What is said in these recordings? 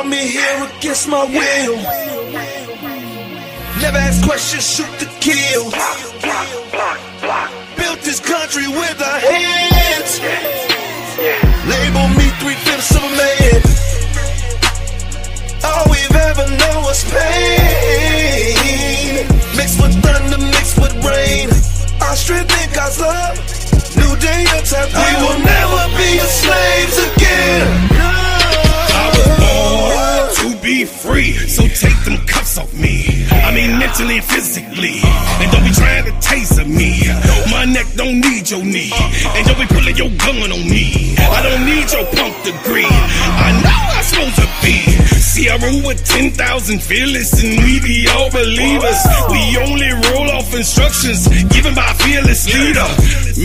Brought me here against my will. Never ask questions, shoot to kill. Built this country with our hands. Label me 3/5 of a man. All we've ever known was pain. Mixed with thunder, mixed with rain. Our strength in God's love. New day, a time. We will never be slaves again. I was born to be free, so take them cuffs off me. I mean mentally and physically. And don't be trying to taser me. My neck don't need your knee. And don't be pulling your gun on me. I don't need your punk degree. I know I'm supposed to be. See, I roll with 10,000 fearless, and we be all believers. We only roll off instructions given by a fearless leader.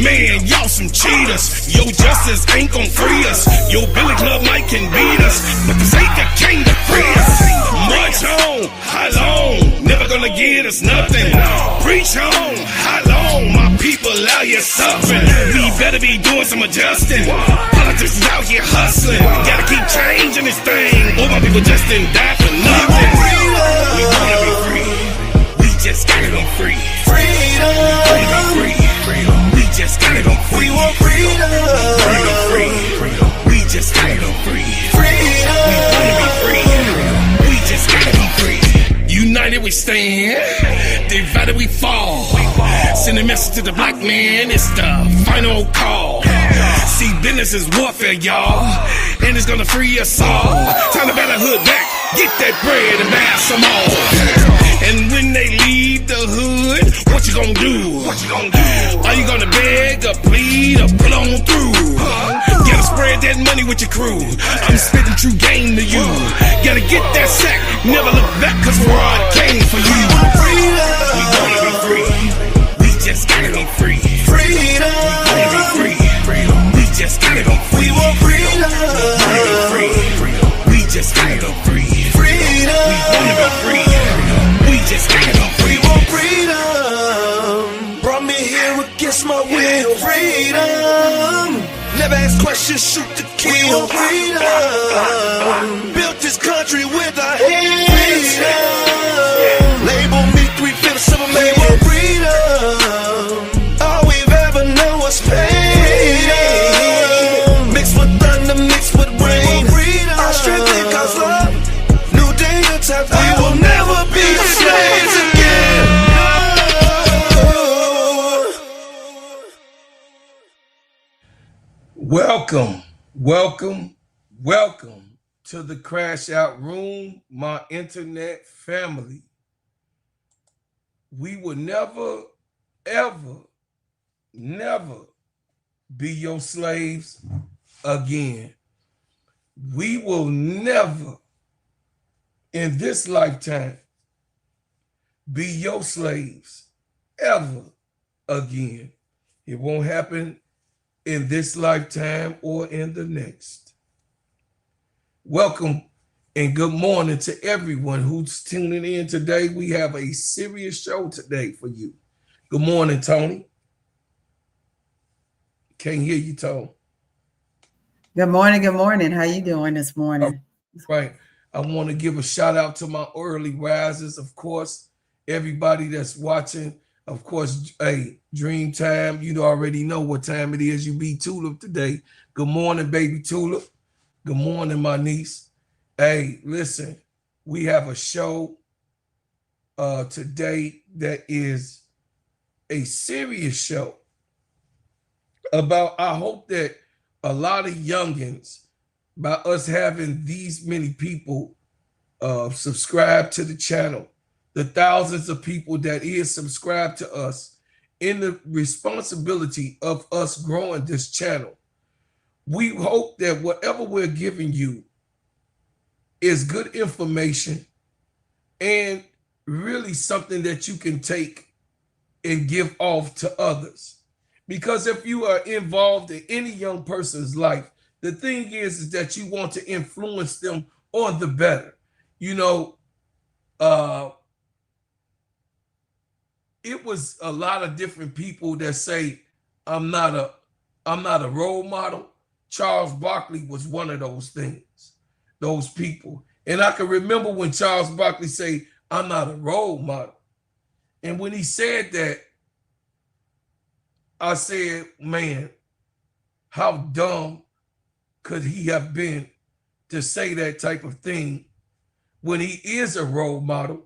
Man, y'all some cheaters. Your justice ain't gon' free us. Your Billy Club might can beat us, but the Savior came to free us. March on, how long? Never gonna get us nothing. Preach on, how long? My people out here suffering. We better be doing some adjusting. Politics is out here hustling. Gotta keep changing this thing. All my people just didn't die for nothing. We wanna be free. We just gotta be free. Freedom. We just gotta go free. We want freedom. Free. We just gotta go free. Freedom. We wanna be free. We just gotta be free. United we stand, divided we fall. Send a message to the black man, it's the final call. See, business is warfare, y'all, and it's gonna free us all. Time to bat a hood back, get that bread and buy some more. And when they leave the hood, what you gonna do? Are you gonna beg or plead or pull on through? Gotta spread that money with your crew. I'm spitting true game to you. Gotta get that sack, never look back, cause fraud came for you. We wanna be free. We just gotta be free. Freedom. We wanna be free. We just gotta go free. We want freedom. We just gotta go free. Freedom. We wanna be free. We just gotta go free. We want freedom. Brought me here against my will. Freedom. Never ask questions, shoot to kill. We want freedom. Built this country with our hands. Freedom. Label me 3/5 of a man. We want freedom. All we've ever known was pain. Mixed with thunder, mixed with rain. Our strength in God's love. New day, a time. We will never be slaves again. Welcome to the Crash Out Room, my internet family. We will never, ever, never be your slaves again. We will never, in this lifetime, be your slaves ever again. It won't happen in this lifetime or in the next. Welcome and good morning to everyone who's tuning in today. We have a serious show today for you. Good morning, Tony. Can't hear you, Tony. Good morning. How you doing this morning? Right. I want to give a shout out to my early risers, of course, everybody that's watching. Of course, hey, Dream Time, you already know what time it is. You be Tulip today. Good morning, baby Tulip. Good morning, my niece. Hey, listen, we have a show today that is a serious show about, I hope that a lot of youngins, by us having these many people subscribe to the channel, the thousands of people that is subscribed to us, in the responsibility of us growing this channel, we hope that whatever we're giving you is good information and really something that you can take and give off to others. Because if you are involved in any young person's life, the thing is that you want to influence them on the better. You know, it was a lot of different people that say, I'm not a role model. Charles Barkley was one of those things, those people. And I can remember when Charles Barkley say, I'm not a role model. And when he said that, I said, man, how dumb could he have been to say that type of thing when he is a role model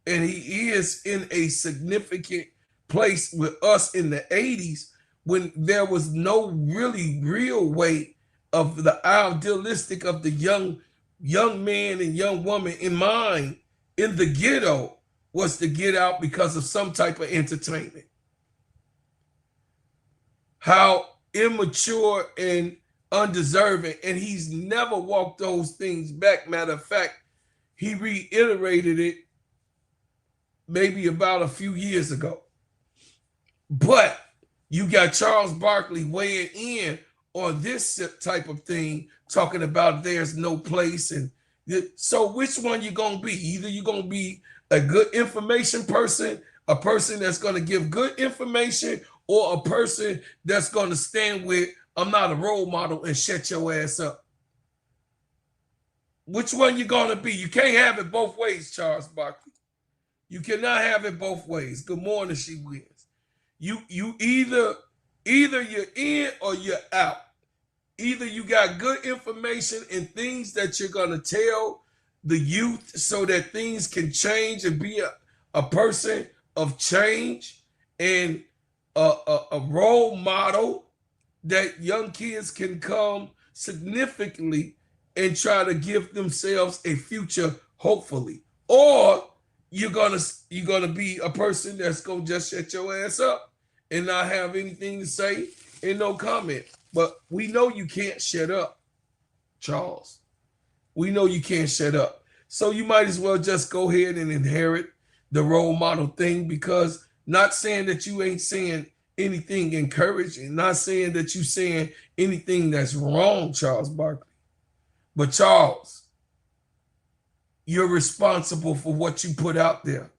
and he is in a significant place with us in the 80s when there was no really real way of the idealistic of the young man and young woman in mind in the ghetto was to get out because of some type of entertainment. How immature and undeserving, and he's never walked those things back. Matter of fact, he reiterated it maybe about a few years ago. But you got Charles Barkley weighing in on this type of thing, talking about there's no place. And so which one you gonna be? Either you're gonna be a good information person, a person that's gonna give good information, or a person that's gonna stand with, I'm not a role model, and shut your ass up. Which one you gonna be? You can't have it both ways, Charles Barkley. You cannot have it both ways. Good morning, she wins. You either you're in or you're out. Either you got good information and things that you're gonna tell the youth so that things can change and be a person of change and a role model that young kids can come significantly and try to give themselves a future, hopefully. Or you're gonna be a person that's gonna just shut your ass up and not have anything to say and no comment. But we know you can't shut up, Charles. We know you can't shut up. So you might as well just go ahead and inherit the role model thing, because not saying that you ain't saying anything encouraging, not saying that you saying anything that's wrong, Charles Barkley. But Charles, you're responsible for what you put out there.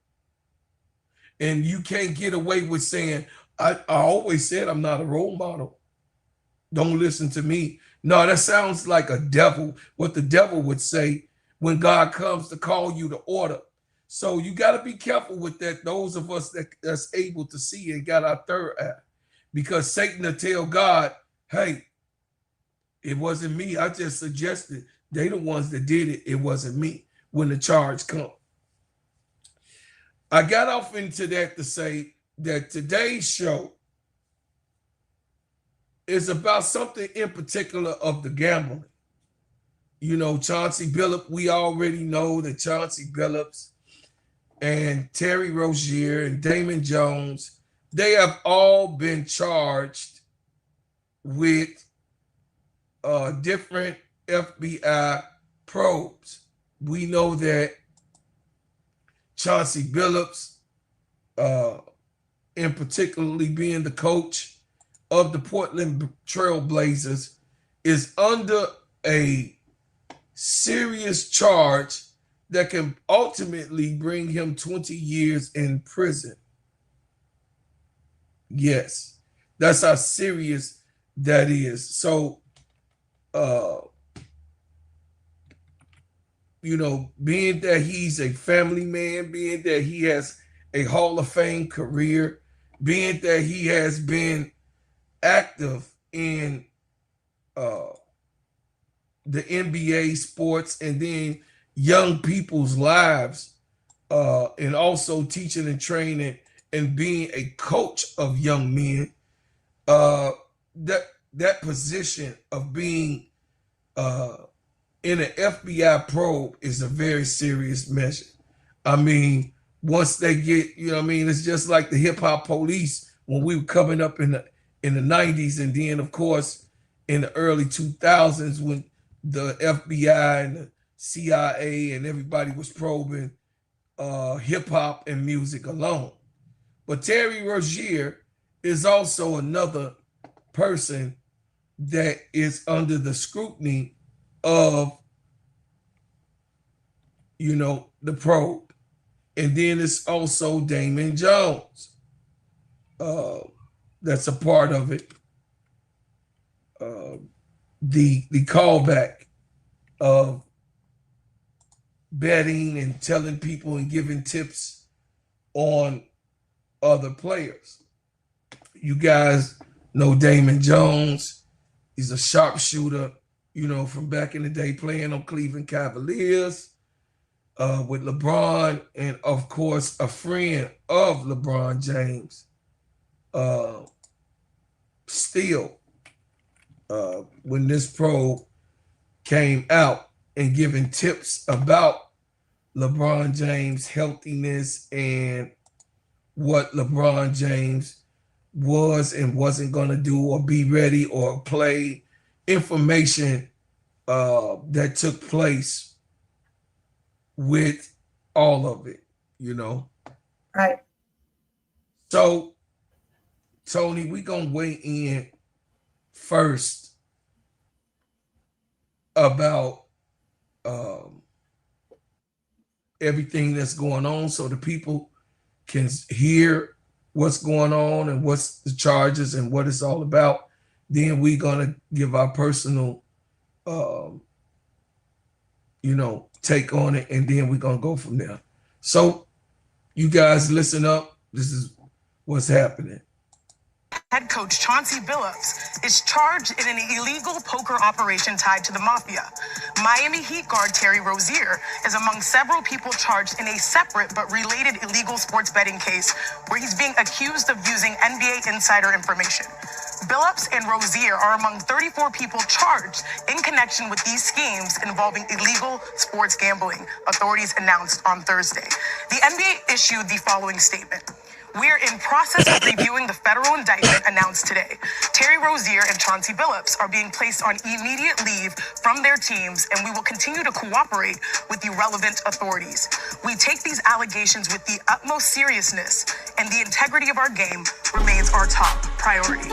And you can't get away with saying, I always said I'm not a role model. Don't listen to me. No, that sounds like a devil, what the devil would say when God comes to call you to order. So you got to be careful with that, those of us that's able to see and got our third eye. Because Satan will tell God, hey, it wasn't me. I just suggested. They the ones that did it. It wasn't me when the charge come. I got off into that to say that today's show is about something in particular of the gambling. You know, Chauncey Billups, we already know that Chauncey Billups and Terry Rozier and Damon Jones, they have all been charged with different FBI probes. We know that Chauncey Billups, in particularly being the coach of the Portland Trail Blazers, is under a serious charge that can ultimately bring him 20 years in prison. Yes, that's how serious that is. So, you know, being that he's a family man, being that he has a Hall of Fame career, being that he has been active in the NBA sports and then young people's lives, and also teaching and training and being a coach of young men, that position of being in an FBI probe is a very serious measure. I mean, once they get, you know what I mean, it's just like the hip hop police when we were coming up in the 90s, and then of course in the early 2000s when the FBI and the CIA and everybody was probing hip hop and music alone. But Terry Rozier is also another person that is under the scrutiny of, you know, the probe. And then it's also Damon Jones. That's a part of it. The callback of betting and telling people and giving tips on other players. You guys know Damon Jones. He's a sharpshooter, from back in the day playing on Cleveland Cavaliers with LeBron, and of course a friend of LeBron James. Still, when this probe came out and giving tips about LeBron James' healthiness and what LeBron James was and wasn't going to do or be ready or play, information that took place with all of it, Right. So, Tony, we going to weigh in first about everything that's going on so the people can hear what's going on and what's the charges and what it's all about. Then we're going to give our personal, take on it, and then we're going to go from there. So you guys listen up. This is what's happening. Head coach Chauncey Billups is charged in an illegal poker operation tied to the mafia. Miami Heat guard Terry Rozier is among several people charged in a separate but related illegal sports betting case where he's being accused of using NBA insider information. Billups and Rozier are among 34 people charged in connection with these schemes involving illegal sports gambling, authorities announced on Thursday. The NBA issued the following statement. We're in process of reviewing the federal indictment announced today. Terry Rozier and Chauncey Billups are being placed on immediate leave from their teams, and we will continue to cooperate with the relevant authorities. We take these allegations with the utmost seriousness, and the integrity of our game remains our top priority.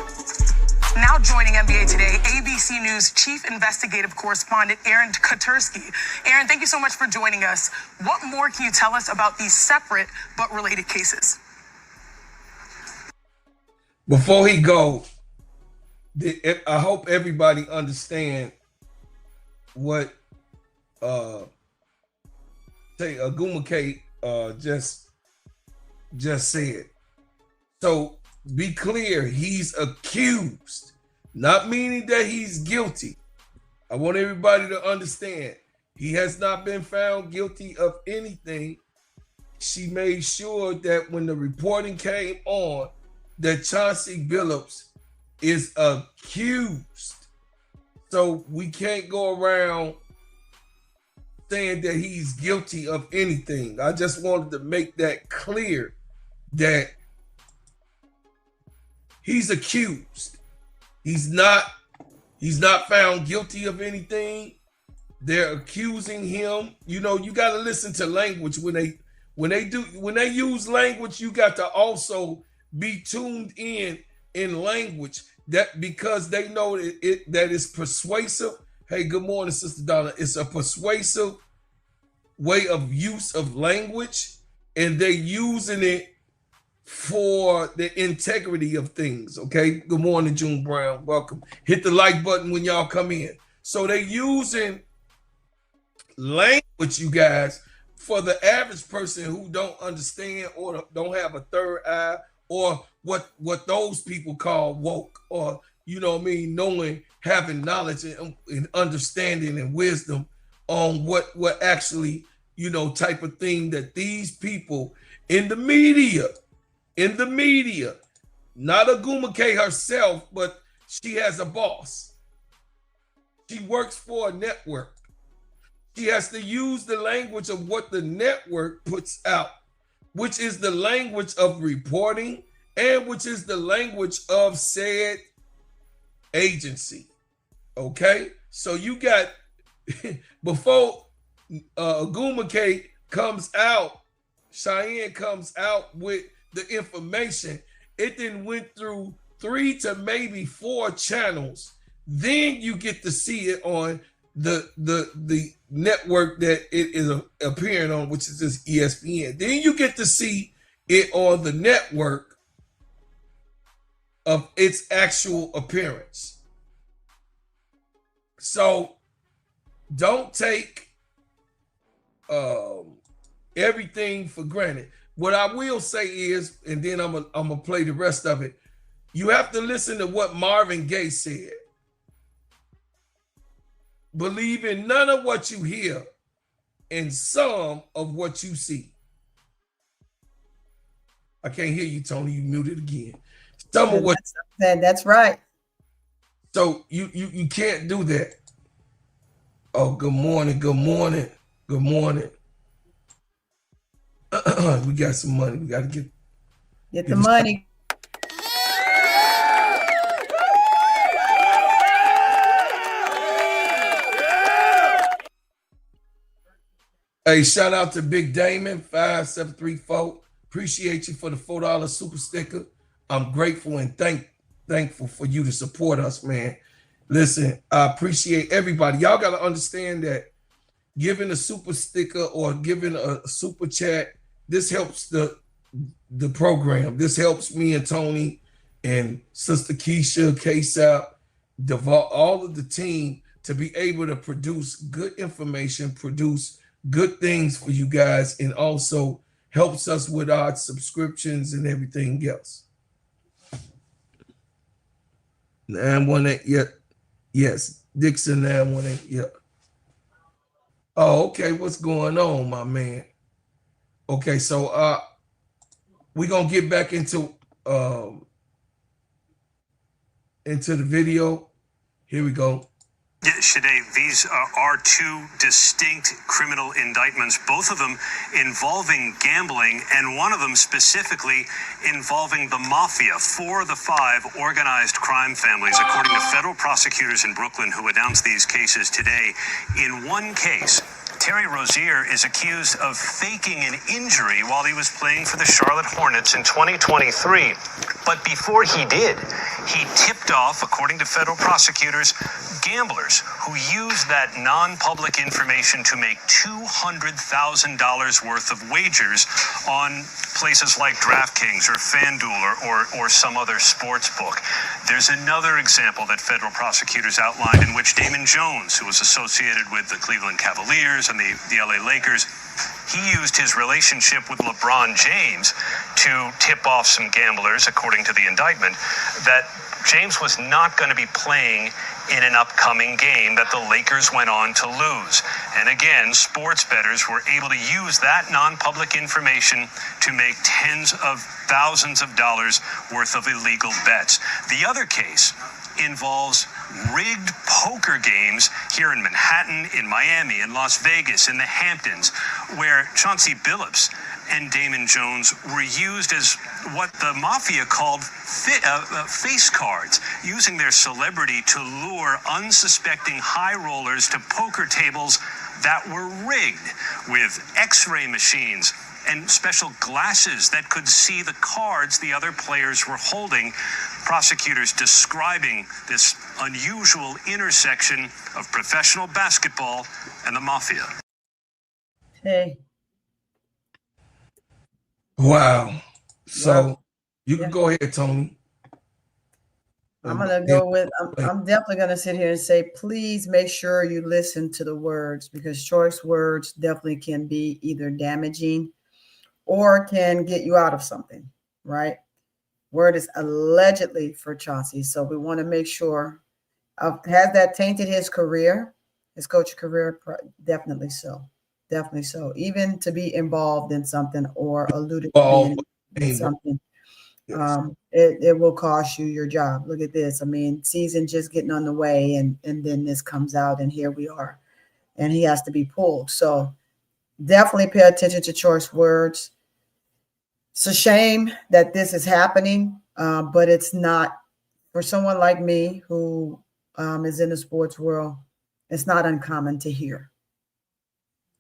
Now joining NBA Today, ABC News Chief Investigative Correspondent Aaron Katersky. Aaron, thank you so much for joining us. What more can you tell us about these separate but related cases? Before he go, I hope everybody understand what Agumake just said. So be clear, he's accused, not meaning that he's guilty. I want everybody to understand he has not been found guilty of anything. She made sure that when the reporting came on, that Chauncey Billups is accused. So we can't go around saying that he's guilty of anything. I just wanted to make that clear that he's accused. He's not found guilty of anything. They're accusing him. You got to listen to language when they use language. You got to also be tuned in language, that because they know that it's persuasive. Hey, good morning, Sister Donna. It's a persuasive way of use of language, and they're using it for the integrity of things. Okay. Good morning, June Brown. Welcome. Hit the like button when y'all come in. So they're using language, you guys, for the average person who don't understand or don't have a third eye, or what those people call woke, or knowing, having knowledge and understanding and wisdom on what actually type of thing that these people in the media, not Agumake herself, but she has a boss. She works for a network. She has to use the language of what the network puts out, which is the language of reporting and which is the language of said agency. Okay? So you got, before Agumake comes out, Cheyenne comes out with the information, it then went through 3 to maybe 4 channels. Then you get to see it on the network that it is appearing on, which is this ESPN. Then you get to see it on the network of its actual appearance. So don't take everything for granted. What I will say is, and then I'm gonna play the rest of it. You have to listen to what Marvin Gaye said. Believe in none of what you hear, and some of what you see. I can't hear you, Tony. You muted again. Some of what. That's right. So you can't do that. Oh, good morning, good morning, good morning. We got some money. We got to get the money. Hey, shout out to Big Damon 5734. Appreciate you for the $4 super sticker. I'm grateful and thankful for you to support us, man. Listen, I appreciate everybody. Y'all got to understand that giving a super sticker or giving a super chat, this helps the program. This helps me and Tony and Sister Keisha, K-Sap, all of the team to be able to produce good information, produce good things for you guys, and also helps us with our subscriptions and everything else. 918, yeah. Yes, Dixon 918, yeah. Oh, okay, what's going on, my man? Okay, so we're gonna get back into the video. Here we go. Shade, these are two distinct criminal indictments, both of them involving gambling, and one of them specifically involving the mafia, 4 of the 5 organized crime families, according to federal prosecutors in Brooklyn who announced these cases today. In one case, Terry Rozier is accused of faking an injury while he was playing for the Charlotte Hornets in 2023. But before he did, he tipped off, according to federal prosecutors, gamblers who used that non-public information to make $200,000 worth of wagers on places like DraftKings or FanDuel or some other sports book. There's another example that federal prosecutors outlined in which Damon Jones, who was associated with the Cleveland Cavaliers and the LA Lakers, he used his relationship with LeBron James to tip off some gamblers, according to the indictment, that James was not going to be playing in an upcoming game that the Lakers went on to lose. And again, sports bettors were able to use that non-public information to make tens of thousands of dollars worth of illegal bets. The other case involves rigged poker games here in Manhattan, in Miami, in Las Vegas, in the Hamptons, where Chauncey Billups and Damon Jones were used as what the mafia called face cards, using their celebrity to lure unsuspecting high rollers to poker tables that were rigged with X-ray machines and special glasses that could see the cards the other players were holding. Prosecutors describing this unusual intersection of professional basketball and the mafia. Hey. Wow. So you can go ahead, Tony. I'm going to go with, I'm definitely going to sit here and say, please make sure you listen to the words, because choice words definitely can be either damaging or can get you out of something, right? Word is allegedly for Chauncey. So we want to make sure, has that tainted his career, his coaching career? Definitely so. Definitely so. Even to be involved in something or alluded to in something, it will cost you your job. Look at this. I mean, season just getting on the way, and then this comes out, and here we are, and he has to be pulled. So definitely pay attention to choice words. It's a shame that this is happening, but it's not, for someone like me who is in the sports world, it's not uncommon to hear.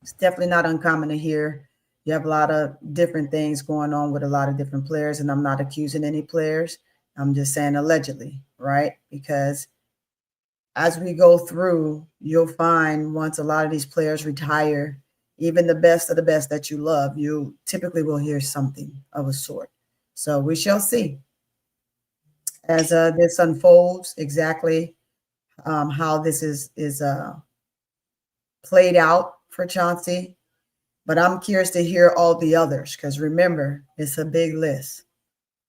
It's definitely not uncommon to hear. You have a lot of different things going on with a lot of different players, and I'm not accusing any players. I'm just saying allegedly, right? Because as we go through, you'll find once a lot of these players retire, even the best of the best that you love, you typically will hear something of a sort. So we shall see as this unfolds exactly how this is played out for Chauncey. But I'm curious to hear all the others, because remember, it's a big list.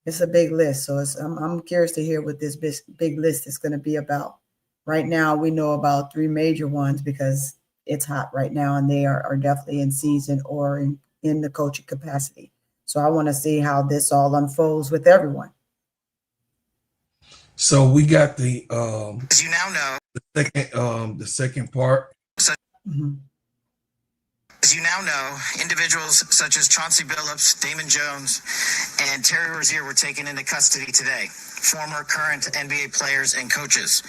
It's a big list. So I'm curious to hear what this big list is going to be about. Right now, we know about 3 major ones because it's hot right now, and they are definitely in season or in the coaching capacity. So I want to see how this all unfolds with everyone. So we got the As you now know, the second part. Mm-hmm. As you now know, individuals such as Chauncey Billups, Damon Jones, and Terry Rozier were taken into custody today. Former, current NBA players and coaches.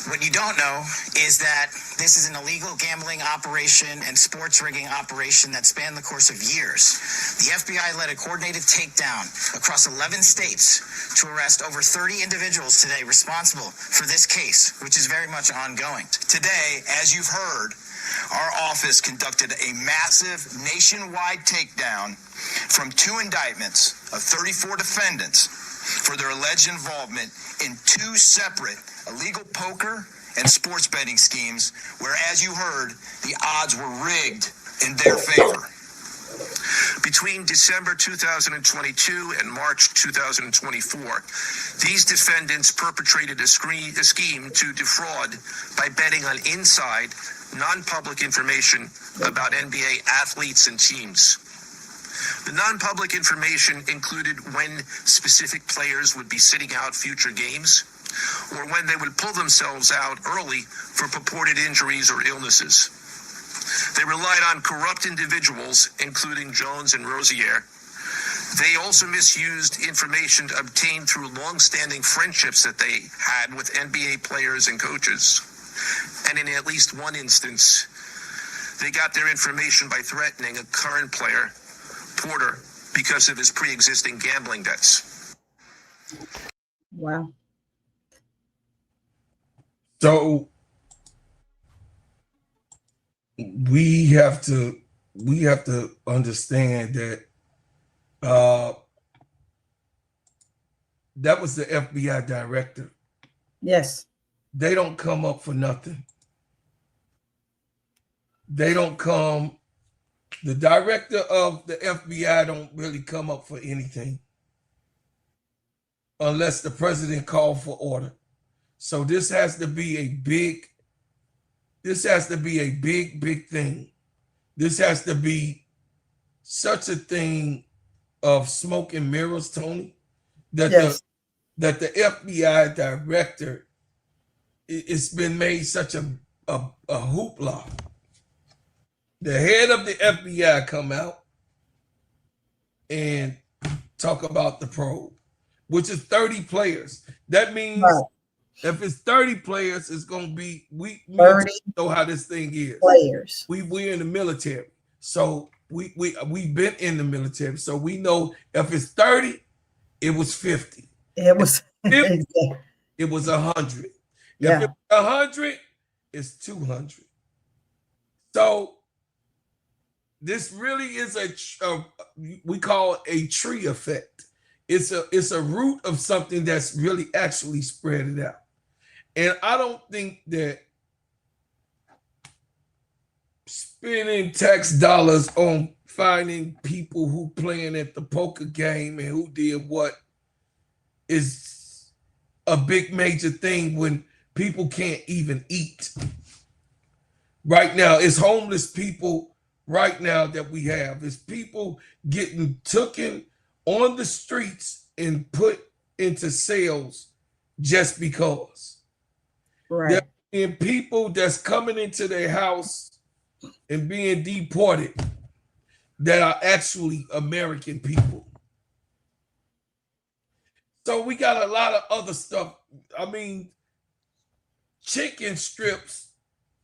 What you don't know is that this is an illegal gambling operation and sports rigging operation that spanned the course of years. The FBI led a coordinated takedown across 11 states to arrest over 30 individuals today responsible for this case, which is very much ongoing. Today, as you've heard, our office conducted a massive nationwide takedown from 2 indictments of 34 defendants for their alleged involvement in 2 separate illegal poker and sports betting schemes where, as you heard, the odds were rigged in their favor. Between December 2022 and March 2024, these defendants perpetrated a scheme to defraud by betting on inside, non-public information about NBA athletes and teams. The non-public information included when specific players would be sitting out future games, or when they would pull themselves out early for purported injuries or illnesses. They relied on corrupt individuals, including Jones and Rozier. They also misused information obtained through long-standing friendships that they had with NBA players and coaches. And in at least one instance, they got their information by threatening a current player, Porter, because of his pre-existing gambling debts. Wow. So we have to understand that that was the FBI director. Yes. They don't come up for nothing. They don't come. The director of the FBI don't really come up for anything unless the president called for order. So this has to be a big thing. This has to be such a thing of smoke and mirrors, Tony, that Yes. the FBI director, it's been made such a hoopla. The head of the FBI come out and talk about the probe, which is 30 players. That means Right. if it's 30 players, it's gonna be we 30 know how this thing is. players. We're in the military, so we've been in the military, so we know if it's 30, it was 50. It was If it was 100. Yeah. If it's 100, it's 200. So this really is we call it a tree effect. It's a root of something that's really actually spread it out. And I don't think that spending tax dollars on finding people who playing at the poker game and who did what is a big major thing when people can't even eat. Right now, it's homeless people right now that we have. It's people getting taken on the streets and put into cells just because. right. And people that's coming into their house and being deported that are actually American people. So we got a lot of other stuff. I mean, chicken strips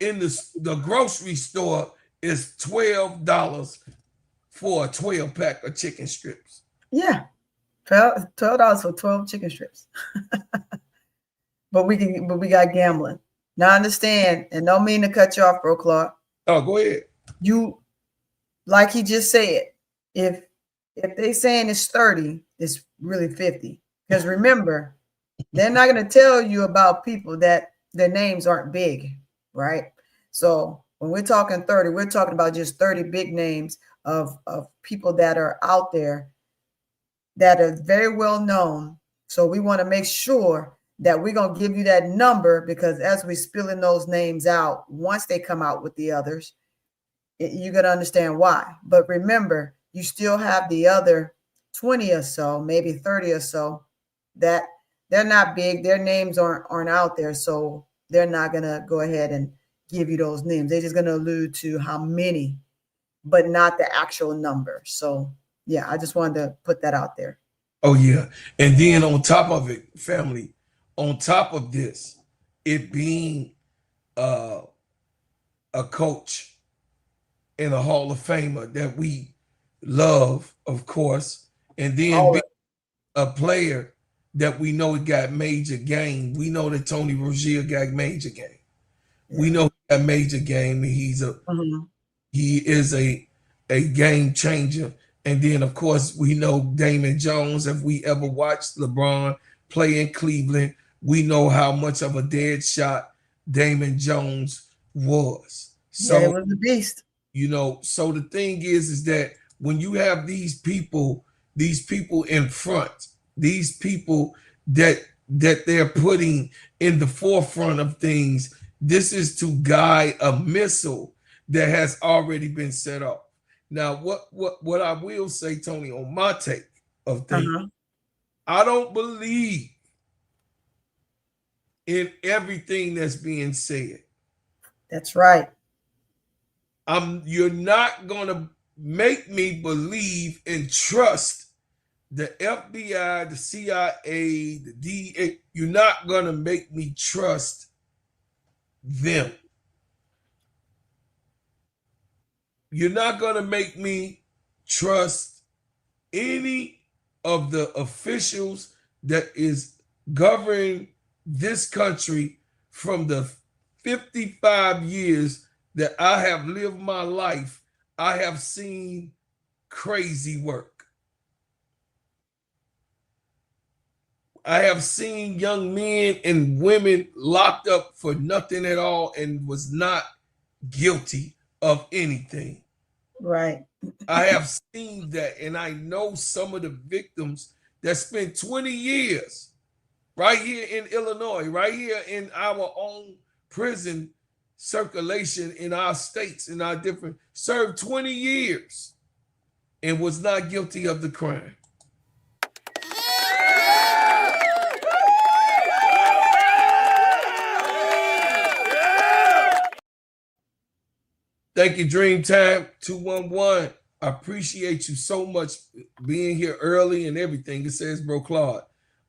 in the grocery store is $12 for a 12-pack of chicken strips. Yeah. $12 for 12 chicken strips. but we got gambling. Now understand, and don't mean to cut you off, Bro Clark. Oh, go ahead. You, like he just said, if they saying it's 30, it's really 50. Because remember, they're not going to tell you about people that their names aren't big, right? So When we're talking 30, we're talking about just 30 big names of people that are out there that are very well known. So we want to make sure that we're going to give you that number, because as we spilling those names out, once they come out with the others, you're going to understand why. But remember, you still have the other 20 or so, maybe 30 or so, that they're not big. Their names aren't out there. So they're not going to go ahead and give you those names. They're just going to allude to how many, but not the actual number. So yeah, I just wanted to put that out there. Oh yeah. And then on top of it, family, on top of this, it being a coach and a Hall of Famer that we love, of course, and then being a player that we know got major game. We know that Tony Rozier got major game. Yeah. We know he got major game, and he is a game changer. And then, of course, we know Damon Jones. If we ever watched LeBron play in Cleveland, we know how much of a dead shot Damon Jones was. So, yeah, it was a beast. You know, so the thing is that when you have these people in front, these people that they're putting in the forefront of things, this is to guide a missile that has already been set up. Now, what I will say, Tony, on my take of things, I don't believe in everything that's being said. That's right. You're not gonna make me believe and trust the FBI, the CIA, the DA. You're not gonna make me trust them. You're not going to make me trust any of the officials that is governing this country from the 55 years that I have lived my life. I have seen crazy work. I have seen young men and women locked up for nothing at all and was not guilty of anything. Right. I have seen that, and I know some of the victims that spent 20 years right here in Illinois, right here in our own prison circulation in our states, in our different, served 20 years and was not guilty of the crime. Thank you, Dreamtime 211. I appreciate you so much being here early and everything. It says, Bro Claude,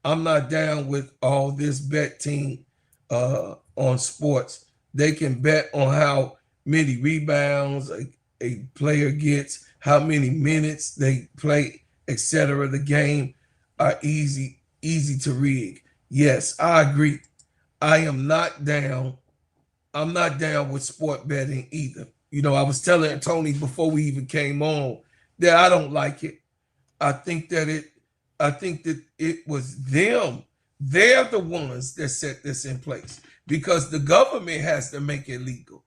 I'm not down with all this betting on sports. They can bet on how many rebounds a player gets, how many minutes they play, etc. The game are easy to rig. Yes, I agree. I am not down. I'm not down with sport betting either. You know, I was telling Tony before we even came on that I don't like it. I think that it was them. They're the ones that set this in place because the government has to make it legal.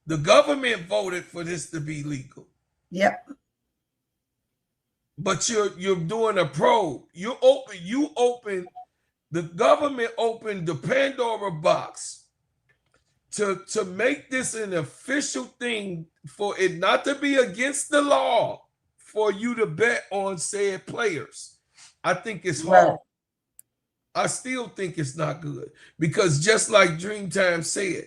The government voted for this to be legal. Yep. But you're doing a probe. The government opened the Pandora box to make this an official thing for it not to be against the law for you to bet on said players. I think it's hard. Right. I still think it's not good because just like Dreamtime said,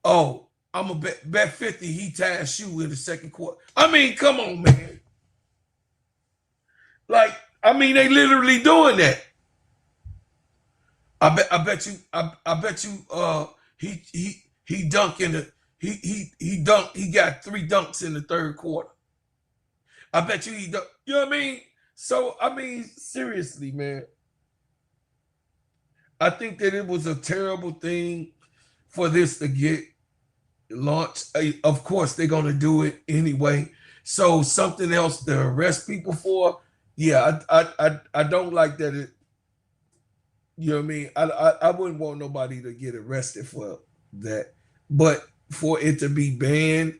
oh, I'm going to bet 50 he ties shoe in the second quarter. I mean, come on, man. Like, I mean, they literally doing that. I bet you he dunked in the he got 3 dunks in the third quarter. I bet you he dunked, you know what I mean? So I mean, seriously, man. I think that it was a terrible thing for this to get launched. Of course, they're gonna do it anyway. So something else to arrest people for, yeah, I don't like that it. You know what I mean? I wouldn't want nobody to get arrested for that. But for it to be banned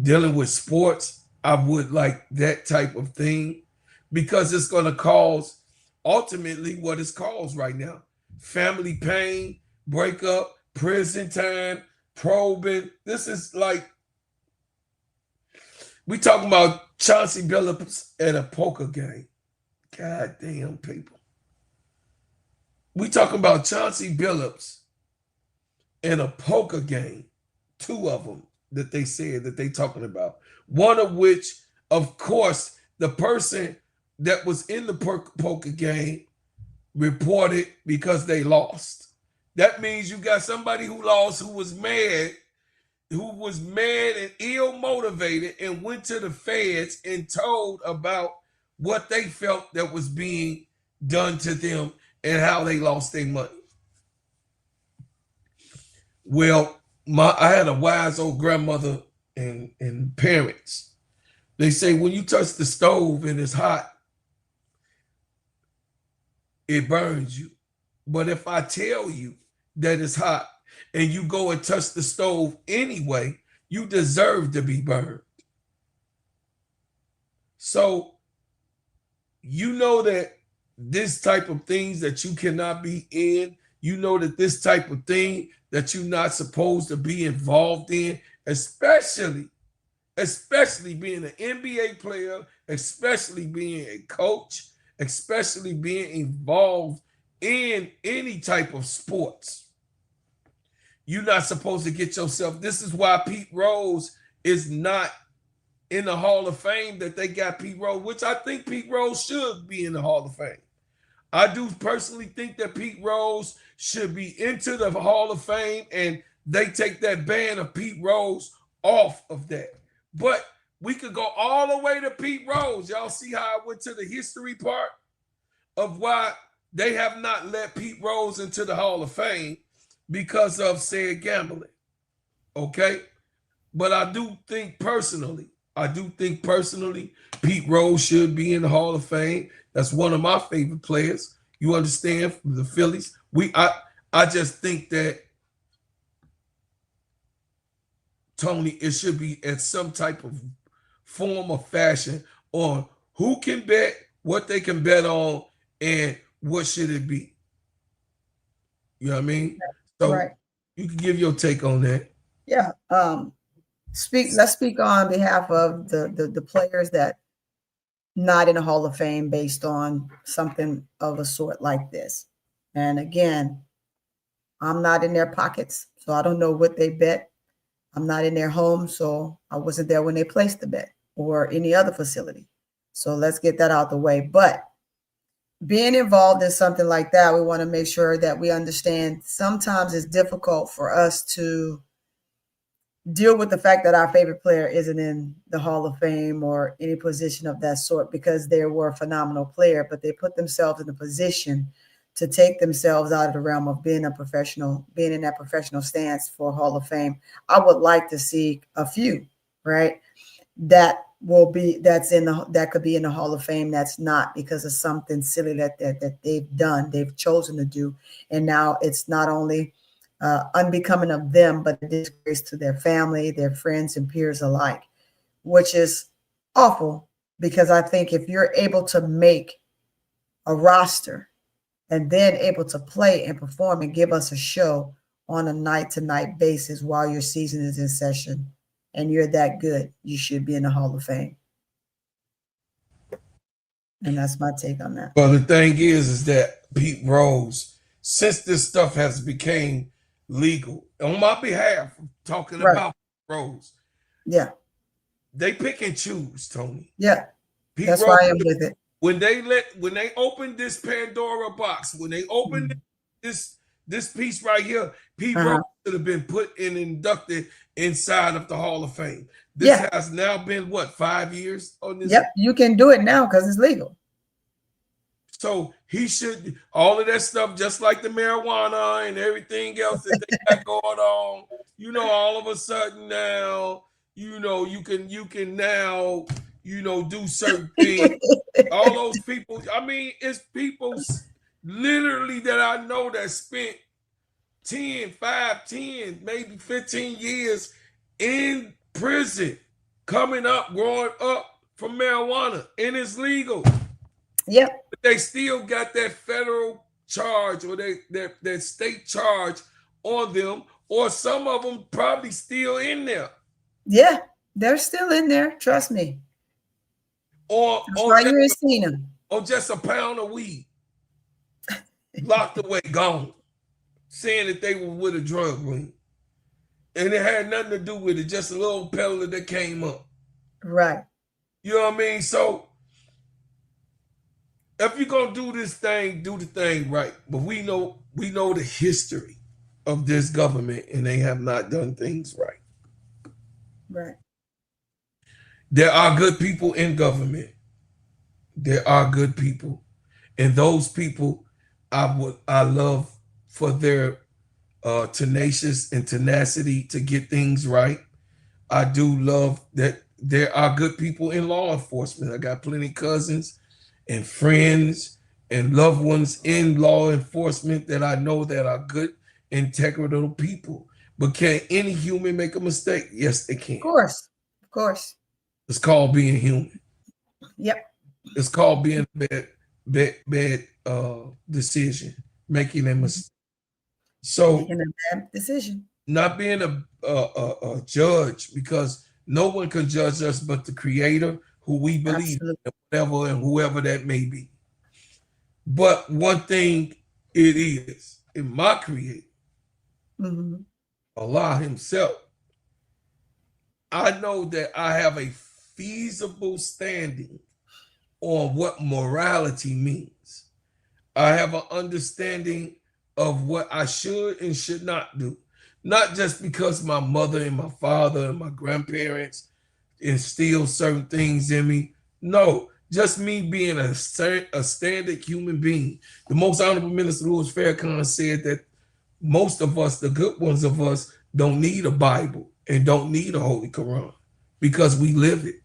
dealing with sports. I would like that type of thing because it's going to cause ultimately what it's caused right now: family pain, breakup, prison time, probing. This is like, we talking about Chauncey Billups at a poker game. God damn, people. We talking about Chauncey Billups in a poker game. Two of them that they said that they talking about. One of which, of course, the person that was in the poker game reported because they lost. That means you got somebody who lost, who was mad and ill motivated, and went to the feds and told about what they felt that was being done to them and how they lost their money. Well, I had a wise old grandmother and parents. They say when you touch the stove and it's hot, it burns you. But if I tell you that it's hot and you go and touch the stove anyway, you deserve to be burned. So you know that this type of things that you cannot be in, you know that this type of thing that you're not supposed to be involved in, especially being an NBA player, especially being a coach, especially being involved in any type of sports. You're not supposed to get yourself. This is why Pete Rose is not in the Hall of Fame, that they got Pete Rose, which I think Pete Rose should be in the Hall of Fame. I do personally think that Pete Rose should be into the Hall of Fame, and they take that ban of Pete Rose off of that. But we could go all the way to Pete Rose. Y'all see how I went to the history part of why they have not let Pete Rose into the Hall of Fame because of said gambling. Okay? But I do think personally, Pete Rose should be in the Hall of Fame. That's one of my favorite players. You understand, from the Phillies. I just think that, Tony, it should be at some type of form or fashion on who can bet, what they can bet on, and what should it be. You know what I mean? So right. You can give your take on that. Yeah. Let's speak on behalf of the players that not in the Hall of Fame based on something of a sort like this. And again, I'm not in their pockets, so I don't know what they bet. I'm not in their home, so I wasn't there when they placed the bet or any other facility. So let's get that out the way. But being involved in something like that, we want to make sure that we understand sometimes it's difficult for us to deal with the fact that our favorite player isn't in the Hall of Fame or any position of that sort, because they were a phenomenal player, but they put themselves in a position to take themselves out of the realm of being in that professional stance for Hall of Fame. I would like to see a few, right, that could be in the Hall of Fame. That's not because of something silly that they've done, they've chosen to do, and now it's not only unbecoming of them, but a disgrace to their family, their friends, and peers alike, which is awful. Because I think if you're able to make a roster and then able to play and perform and give us a show on a night-to-night basis while your season is in session, and you're that good, you should be in the Hall of Fame. And that's my take on that. Well, the thing is that Pete Rose, since this stuff has became legal, on my behalf, talking about Rose, yeah, they pick and choose, Tony. Yeah, Pete that's Rose, why I am with it. When they opened this Pandora box, when they opened this piece right here, Pete Rose should have been put and inducted inside of the Hall of Fame. This has now been what, 5 years on this? Yep, you can do it now because it's legal. So he should, all of that stuff, just like the marijuana and everything else that they got going on, all of a sudden now, you can now, do certain things. All those people, I mean, it's people literally that I know that spent 10, maybe 15 years in prison, coming up, growing up from marijuana, and it's legal. Yep. But they still got that federal charge or that state charge on them, or some of them probably still in there. Yeah, they're still in there. Trust me. Or why you ain't seen them. Or just a pound of weed, locked away, gone, saying that they were with a drug ring. And it had nothing to do with it, just a little peddler that came up. Right. You know what I mean? So if you're gonna do this thing, do the thing right. But we know the history of this government, and they have not done things right. Right. There are good people in government. There are good people. And those people I love for their tenacious and tenacity to get things right. I do love that there are good people in law enforcement. I got plenty of cousins and friends and loved ones in law enforcement that I know that are good, integral people. But can any human make a mistake? Yes, they can. Of course. Of course. It's called being human. Yep. It's called being a bad decision, making a mistake. So making a bad decision. Not being a judge, because no one can judge us but the Creator, who we believe in, whatever and whoever that may be. But one thing it is, in my Creator, Allah Himself, I know that I have a feasible standing on what morality means. I have an understanding of what I should and should not do. Not just because my mother and my father and my grandparents instilled certain things in me. No, just me being a standard human being. The most honorable Minister Louis Farrakhan said that most of us, the good ones of us, don't need a Bible and don't need a Holy Quran because we live it.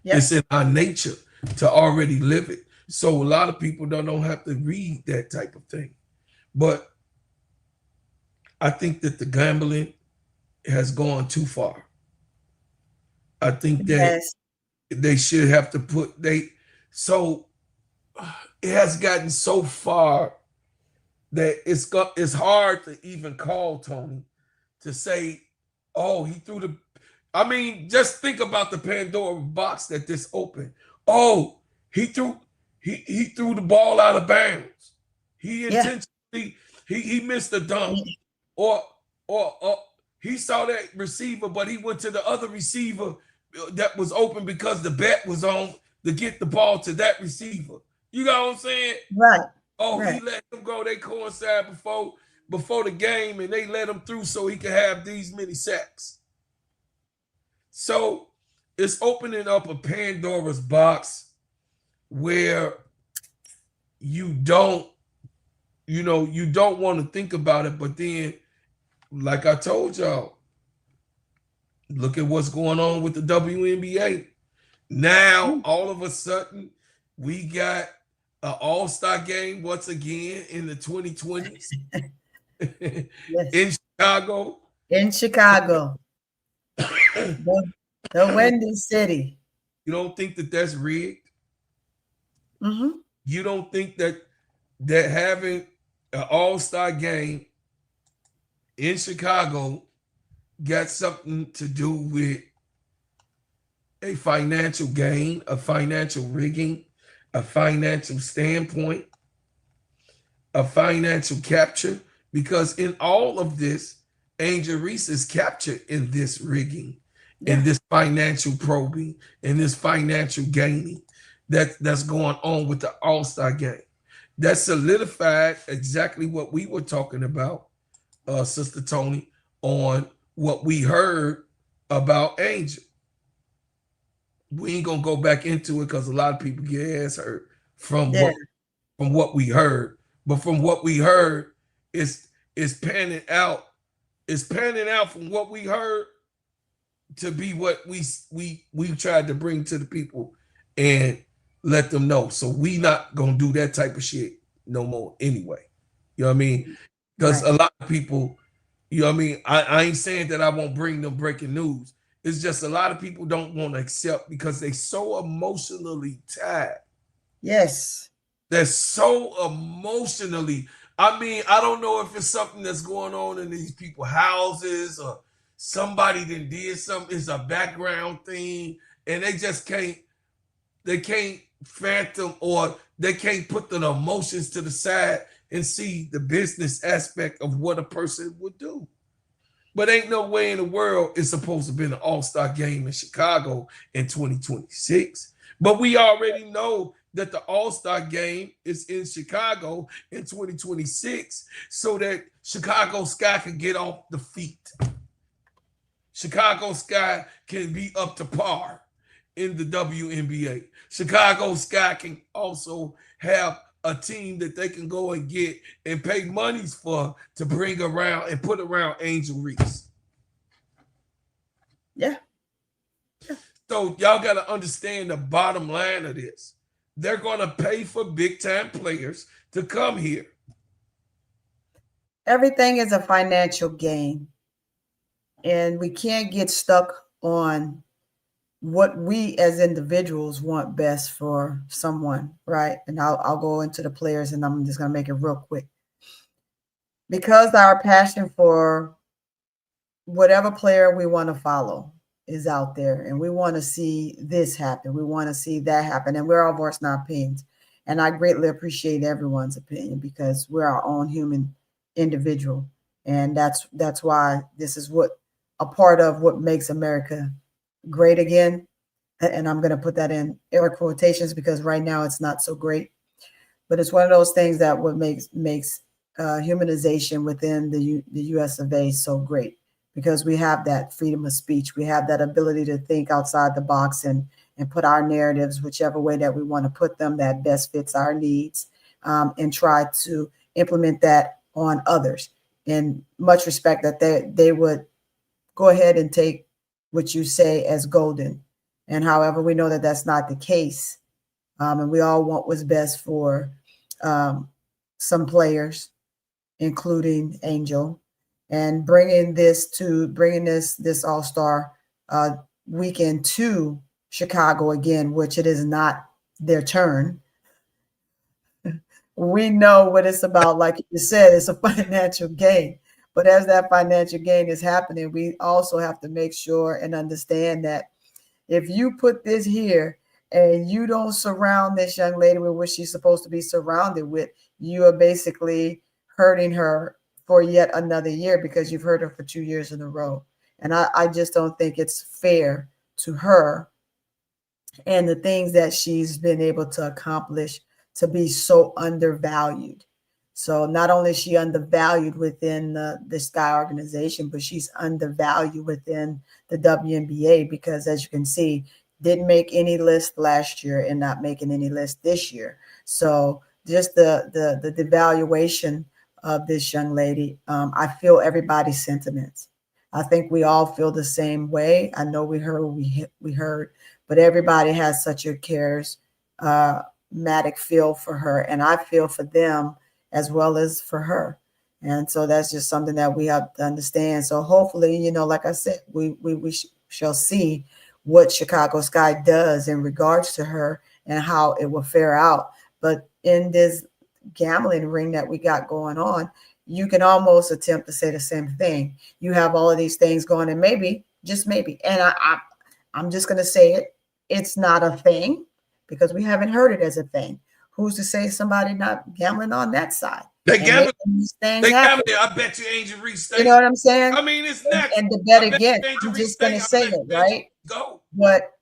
Yep. It's in our nature to already live it. So a lot of people don't have to read that type of thing. But I think that the gambling has gone too far. I think that they should have to so it has gotten so far that it's hard to even call Tony to say, oh, he threw the, I mean, just think about the Pandora box that this opened. Oh, he threw the ball out of bounds. He intentionally, he missed a dunk. Or he saw that receiver, but he went to the other receiver that was open because the bet was on to get the ball to that receiver. You know what I'm saying? Right. Oh, right. He let him go. They coincide before the game, and they let him through so he could have these many sacks. So it's opening up a Pandora's box where you don't want to think about it, but then, like I told y'all, look at what's going on with the WNBA. Now, all of a sudden, we got an all-star game once again in the 2020s in Chicago. In Chicago. the Windy City. You don't think that that's rigged? Mm-hmm. You don't think that having an all-star game in Chicago got something to do with a financial gain, a financial rigging, a financial standpoint, a financial capture? Because in all of this, Angel Reese is captured in this rigging, in this financial probing, in this financial gaining that's going on with the all-star game. That solidified exactly what we were talking about, Sister Tony, on what we heard about Angel. We ain't gonna go back into it because a lot of people get ass hurt from what we heard. But from what we heard, it's panning out. It's panning out from what we heard to be what we tried to bring to the people and let them know. So we not gonna do that type of shit no more anyway. You know what I mean? Because a lot of people You know what I mean? I ain't saying that I won't bring them breaking news. It's just a lot of people don't want to accept because they so emotionally tied. Yes. They're so emotionally. I mean, I don't know if it's something that's going on in these people's houses or somebody that did something. It's a background thing, and they just can't. They can't fathom or they can't put the emotions to the side and see the business aspect of what a person would do. But ain't no way in the world it's supposed to be an all-star game in Chicago in 2026. But we already know that the all-star game is in Chicago in 2026 so that Chicago Sky can get off the feet. Chicago Sky can be up to par in the WNBA. Chicago Sky can also have a team that they can go and get and pay monies for to bring around and put around Angel Reese. Yeah. So y'all got to understand the bottom line of this. They're going to pay for big time players to come here. Everything is a financial gain. And we can't get stuck on what we as individuals want best for someone, right? And I'll go into the players and I'm just going to make it real quick. Because our passion for whatever player we want to follow is out there and we want to see this happen. We want to see that happen. And we're all voicing our opinions. And I greatly appreciate everyone's opinion because we're our own human individual. And that's why this is what a part of what makes America great again. And I'm going to put that in air quotations because right now it's not so great. But it's one of those things that what makes humanization within the U.S. of A. so great because we have that freedom of speech. We have that ability to think outside the box and put our narratives, whichever way that we want to put them, that best fits our needs, and try to implement that on others. In much respect that they would go ahead and take what you say as golden. And however, we know that that's not the case. And we all want what's best for some players, including Angel, and bringing this All-Star weekend to Chicago again, which it is not their turn. We know what it's about. Like you said, it's a financial gain. But as that financial gain is happening, we also have to make sure and understand that if you put this here and you don't surround this young lady with what she's supposed to be surrounded with, you are basically hurting her for yet another year because you've hurt her for 2 years in a row. And I just don't think it's fair to her and the things that she's been able to accomplish to be so undervalued. So not only is she undervalued within the Sky organization, but she's undervalued within the WNBA because, as you can see, didn't make any list last year and not making any list this year. So just the devaluation of this young lady, I feel everybody's sentiments. I think we all feel the same way. I know we heard, but everybody has such a charismatic feel for her, and I feel for them as well as for her. And so that's just something that we have to understand. So hopefully, like I said, we shall see what Chicago Sky does in regards to her and how it will fare out. But in this gambling ring that we got going on, you can almost attempt to say the same thing. You have all of these things going, and maybe, just maybe, and I'm just going to say it, it's not a thing because we haven't heard it as a thing. Who's to say somebody not gambling on that side? They gambling. I bet you Angel Reese. You know what I'm saying? I mean, it's not. And to bet again, I'm just going to say it, right? Go. But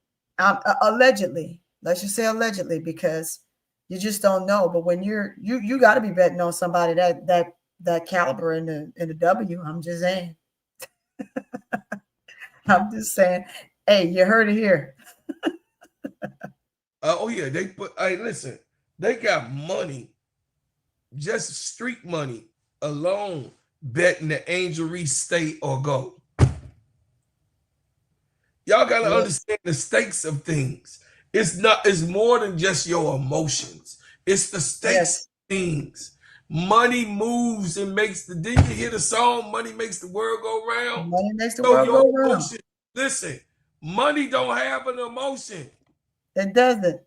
allegedly, let's just say allegedly, because you just don't know. But when you got to be betting on somebody that caliber in the W. I'm just saying. I'm just saying. Hey, you heard it here. Oh yeah, they put. Hey, listen. They got money, just street money alone, betting the Angel Reese stay or go. Y'all got to understand the stakes of things. It's more than just your emotions. It's the stakes of things. Money moves and makes the. Didn't you hear the song? Money makes the world go round. Money makes the So world your go round. emotion. Listen, money don't have an emotion. It doesn't.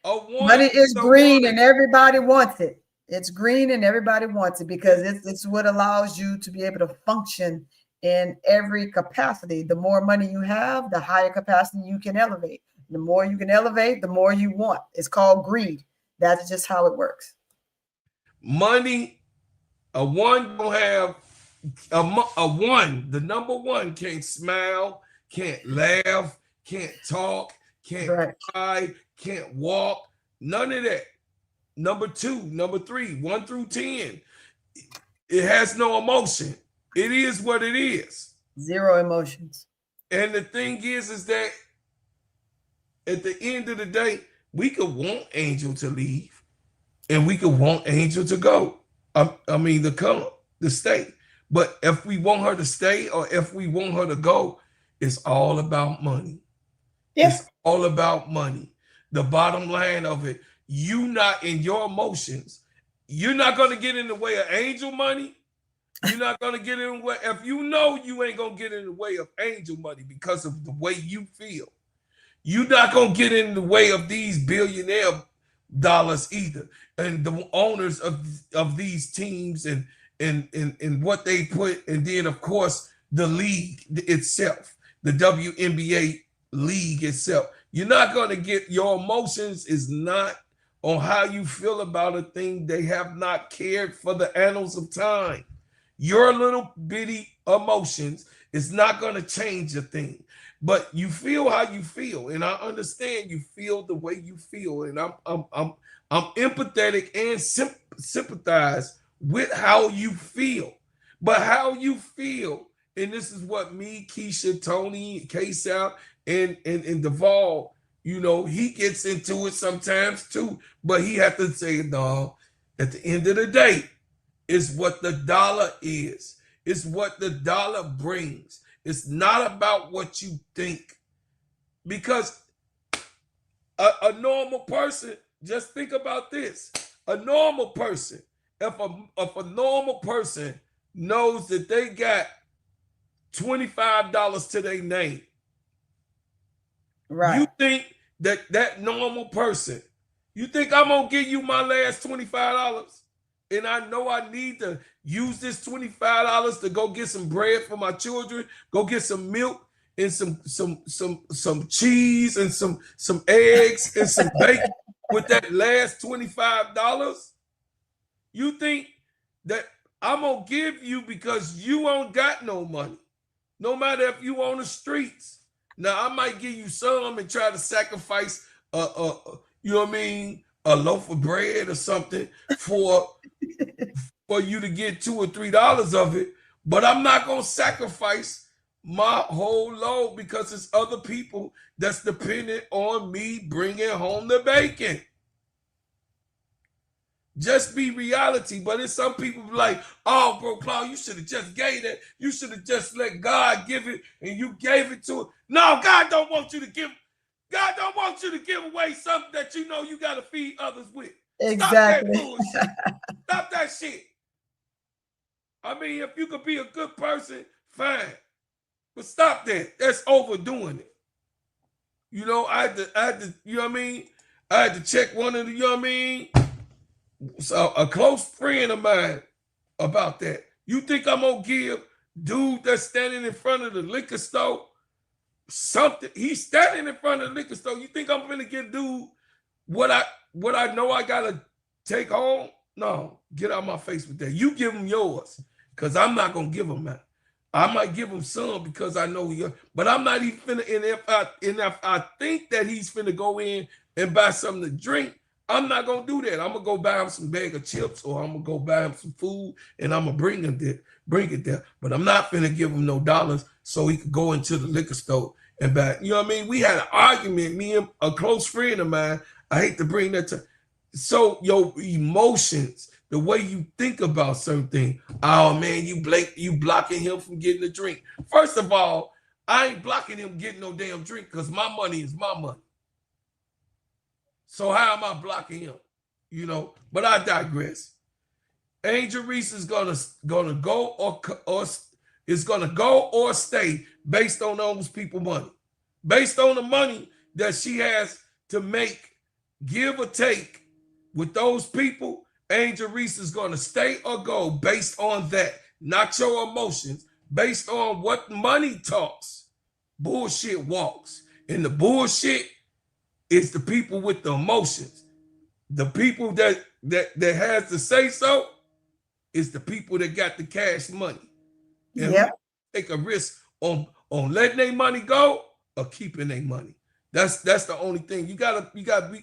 Money Money is green and everybody wants it. It's green and everybody wants it because it's what allows you to be able to function in every capacity. The more money you have, the higher capacity you can elevate. The more you can elevate, the more you want. It's called greed. That's just how it works. Money, a one don't have a one. The number one can't smile, can't laugh, can't talk, can't cry, can't walk. None of that. Number two, number three, 1 through 10. It has no emotion. It is what it is. Zero emotions. And the thing is that at the end of the day, we could want Angel to leave and we could want Angel to go. I mean, to come, to stay. But if we want her to stay or if we want her to go, it's all about money. Yes. It's all about money. The bottom line of it, you not in your emotions, you're not going to get in the way of Angel money. You're not going to get in the way. If you know you ain't going to get in the way of Angel money because of the way you feel, you're not going to get in the way of these billionaire dollars either. And the owners of these teams and what they put. And then, of course, the league itself, the WNBA league itself. You're not going to get, your emotions is not on how you feel about a thing. They have not cared for the annals of time. Your little bitty emotions is not going to change a thing, but you feel how you feel, and I understand you feel the way you feel, and I'm empathetic and sympathize with how you feel, but how you feel, and this is what me, Keisha, Tony, K-Sal, and Duvall. You know, he gets into it sometimes too, but he has to say, no, at the end of the day, it's what the dollar is. It's what the dollar brings. It's not about what you think. Because a normal person, just think about this. A normal person, if a normal person knows that they got $25 to their name, right? You think that normal person, you think I'm gonna give you my last $25, and I know I need to use this $25 to go get some bread for my children, go get some milk and some cheese and some eggs and some bacon with that last $25? You think that I'm gonna give you because you ain't got no money, no matter if you on the streets. Now, I might give you some and try to sacrifice, you know what I mean, a loaf of bread or something for you to get $2 or $3 of it. But I'm not going to sacrifice my whole load because it's other people that's dependent on me bringing home the bacon. Just be reality. But it's some people like, oh, bro, Claude, you should have just gave that. You should have just let God give it, and you gave it to it. No, God don't want you to give. God don't want you to give away something that you know you got to feed others with. Exactly. Stop that bullshit. Stop that shit. I mean, if you could be a good person, fine. But stop that. That's overdoing it. You know, I had to, you know what I mean? I had to check one of the, you know what I mean? So a close friend of mine about that. You think I'm gonna give dude that's standing in front of the liquor store something? He's standing in front of the liquor store. You think I'm gonna give dude what I know I gotta take home? No, get out of my face with that. You give him yours, because I'm not gonna give him that. I might give him some because I know you, but I'm not even finna. And if I think that he's finna go in and buy something to drink, I'm not gonna do that. I'm gonna go buy him some bag of chips, or I'm gonna go buy him some food, and I'm gonna bring it there. But I'm not finna give him no dollars so he could go into the liquor store and buy. You know what I mean? We had an argument, me and a close friend of mine. I hate to bring that to. So your emotions, the way you think about certain things. Oh man, you blocking him from getting a drink. First of all, I ain't blocking him getting no damn drink because my money is my money. So how am I blocking him? You know, but I digress. Angel Reese is gonna go or is gonna go or stay based on those people money, based on the money that she has to make, give or take with those people. Angel Reese is gonna stay or go based on that, not your emotions, based on what money talks. Bullshit walks, and the bullshit is the people with the emotions. The people that has to say so is the people that got the cash money. And take a risk on letting their money go or keeping their money. That's the only thing.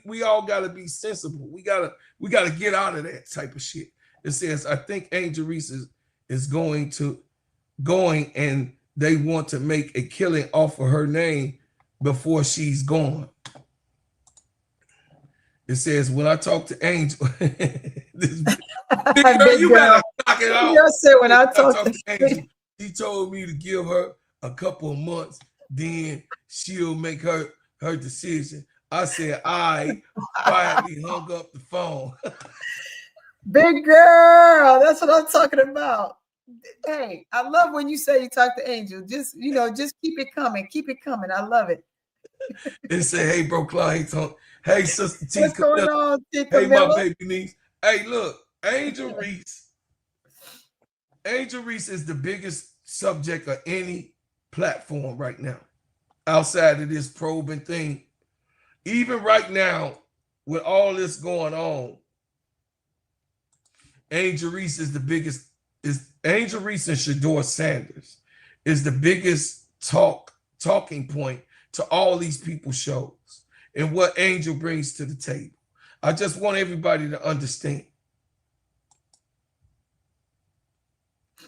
We all gotta be sensible. We gotta get out of that type of shit. It says, I think Angel Reese is going and they want to make a killing off of her name before she's gone. It says, when I talk to Angel, this big girl, you better knock it out. Yes, sir. When I talk to Angel, he told me to give her a couple of months, then she'll make her decision. I said, I quietly hung up the phone. Big girl, that's what I'm talking about. Hey, I love when you say you talk to Angel. Just keep it coming. Keep it coming. I love it. And say, hey, bro, Clyde, hey, Sister T. What's going on, T. Hey, my baby niece. Hey, look, Angel Reese is the biggest subject of any platform right now, outside of this probing thing. Even right now, with all this going on, Angel Reese is the biggest. Angel Reese and Shador Sanders is the biggest talking point to all these people's shows and what Angel brings to the table. I just want everybody to understand.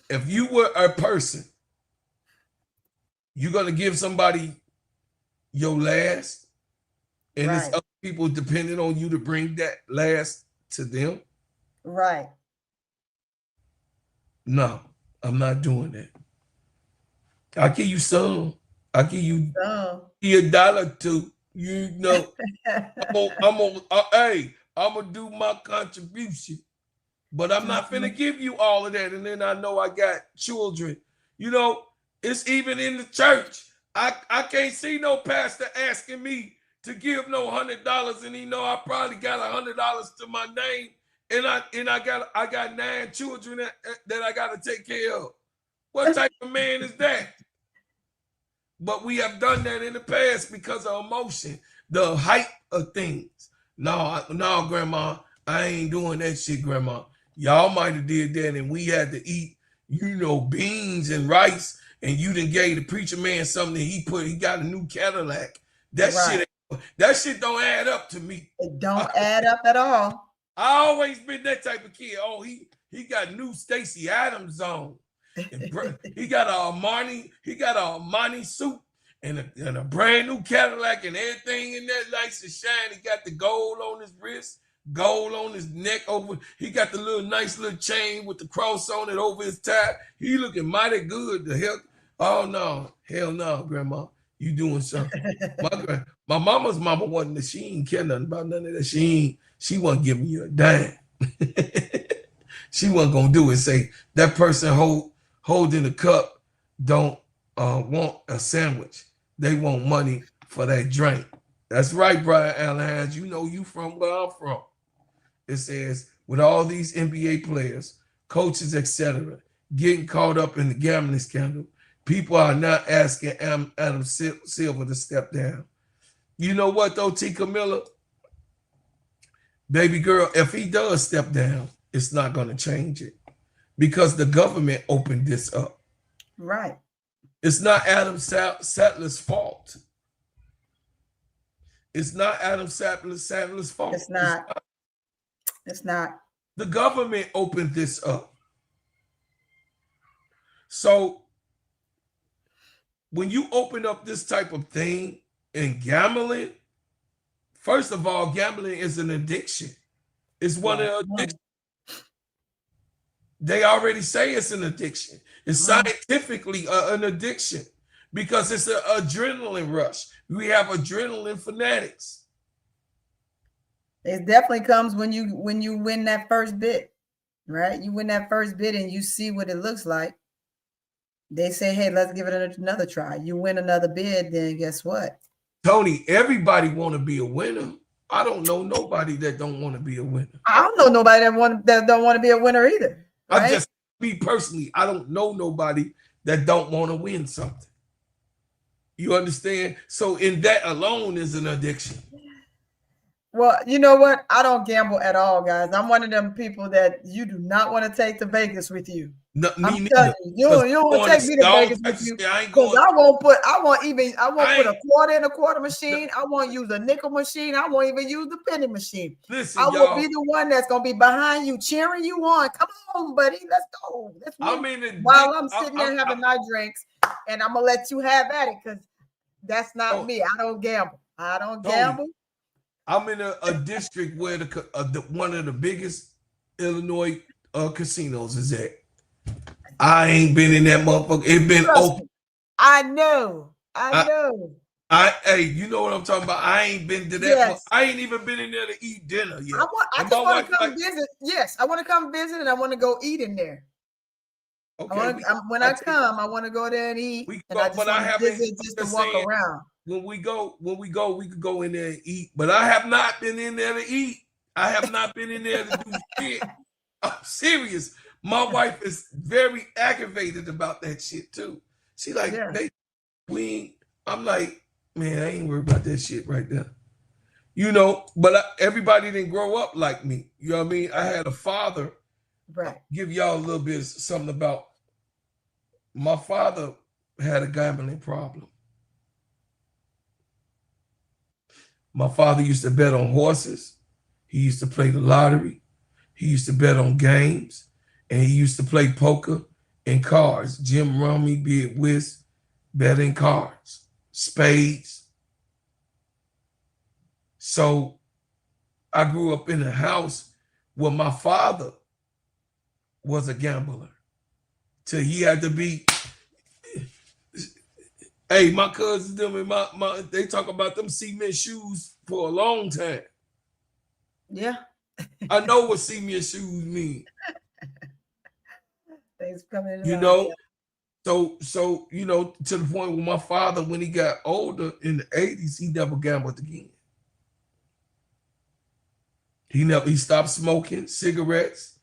If you were a person, you're going to give somebody your last, and it's other people depending on you to bring that last to them. Right. No, I'm not doing that. I'll give you some. I'll give you $1 to, I'm gonna do my contribution, but I'm not finna give you all of that. And then I know I got children. It's even in the church. I can't see no pastor asking me to give no $100, and I probably got $100 to my name. And I got 9 children that I got to take care of. What type of man is that? But we have done that in the past because of emotion, the hype of things. No, Grandma, I ain't doing that shit, Grandma. Y'all might have did that, and we had to eat, beans and rice, and you done gave the preacher man something that he got a new Cadillac. That shit don't add up to me. It don't add up at all. I always been that type of kid. Oh, he got new Stacey Adams on. He got an Armani suit and a brand new Cadillac and everything in that nice and shiny. He got the gold on his wrist, gold on his neck. He got the nice little chain with the cross on it over his tie. He looking mighty good. The hell? Oh no, hell no, Grandma. You doing something? My mama's mama wasn't. She ain't care nothing about none of that. She wasn't giving you a dime. She wasn't gonna do it. Say that person holding the cup don't want a sandwich. They want money for that drink. That's right, Brian Allen. You from where I'm from. It says with all these NBA players, coaches, etc., getting caught up in the gambling scandal, people are not asking Adam Silver to step down. You know what though, T. Camilla? Baby girl, if he does step down, it's not going to change it because the government opened this up. Right. It's not Adam Sattler's fault. It's not Adam Sattler's fault. It's not. It's not. The government opened this up. So when you open up this type of thing in gambling, first of all, gambling is an addiction. It's one of the addictions. They already say it's an addiction. It's scientifically an addiction because it's an adrenaline rush. We have adrenaline fanatics. It definitely comes when you win that first bit. right? You win that first bid and you see what it looks like. They say, hey, let's give it another try. You win another bid, then guess what? Tony, everybody want to be a winner. I don't know nobody that don't want to be a winner. I don't know nobody that don't want to be a winner either. Right? I just, me personally, I don't know nobody that don't want to win something. You understand? So in that alone is an addiction. Well, you know what? I don't gamble at all, guys. I'm one of them people that you do not want to take to Vegas with you. No, I'm telling you, you don't want to take me to Vegas with you because I won't put a quarter in a quarter machine. I won't use a nickel machine. I won't even use the penny machine. Listen, I will be the one that's gonna be behind you, cheering you on. Come on, buddy, let's go. Let's win. While I'm sitting there having my drinks, and I'm gonna let you have at it because that's not me. I don't gamble. I don't gamble. I'm in a district where one of the biggest Illinois casinos is at. I ain't been in that motherfucker. It's been open. I know. Hey, you know what I'm talking about? I ain't been to that. Yes. I ain't even been in there to eat dinner yet. I just want to come visit. Yes, I want to come visit and I want to go eat in there. Okay. When I come, I want to go there and eat. I haven't visit just to walk around. When we go, we could go in there and eat. But I have not been in there to eat. I have not been in there to do shit. I'm serious. My wife is very aggravated about that shit too. She like, I'm like, man, I ain't worried about that shit right there. You know, but everybody didn't grow up like me. You know what I mean? I had a father. Right. Give y'all a little bit of something about my father had a gambling problem. My father used to bet on horses. He used to play the lottery. He used to bet on games. And he used to play poker and cards. Jim Rummy, be it whist, betting cards, spades. So I grew up in a house where my father was a gambler. Till he had to be, hey, my cousins, them and they talk about them cement shoes for a long time. Yeah. I know what cement shoes mean. Things coming. You know, so you know, to the point where my father, when he got older in the 80s, he never gambled again. He stopped smoking cigarettes.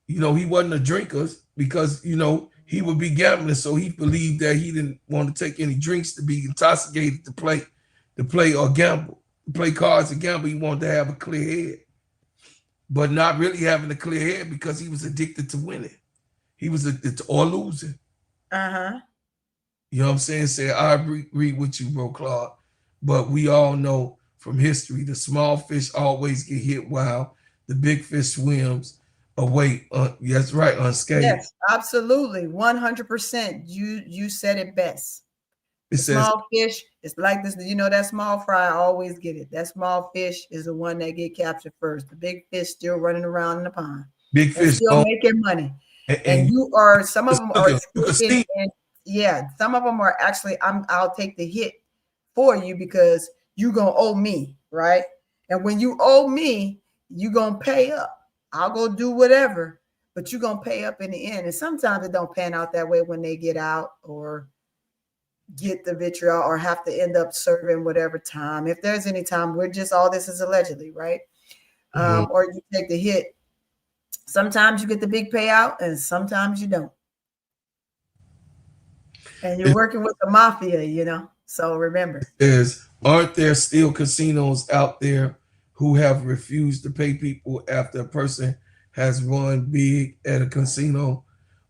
You know, he wasn't a drinker because, you know, he would be gambling. So he believed that he didn't want to take any drinks to be intoxicated to play or gamble, play cards and gamble. He wanted to have a clear head, but not really having a clear head because he was addicted to winning. He was addicted or losing. Uh-huh. You know what I'm saying? Say, I agree with you, bro, Claude. But we all know from history, the small fish always get hit while the big fish swims away. That's right, unscathed. Yes, absolutely. 100%. You said it best. The small fish, it's like this. You know, that small fry, I always get it. That small fish is the one that get captured first. The big fish still running around in the pond. Big fish still making money. And you are, some of them are, some of them are actually, I'll take the hit for you because you're going to owe me, right? And when you owe me, you're going to pay up. I'll go do whatever, but you're going to pay up in the end. And sometimes it don't pan out that way when they get out or get the vitriol or have to end up serving whatever time. If there's any time, we're just, all this is allegedly, right? Or you take the hit. Sometimes you get the big payout and sometimes you don't. And you're working with the mafia, you know, so remember. Aren't there still casinos out there who have refused to pay people after a person has won big at a casino?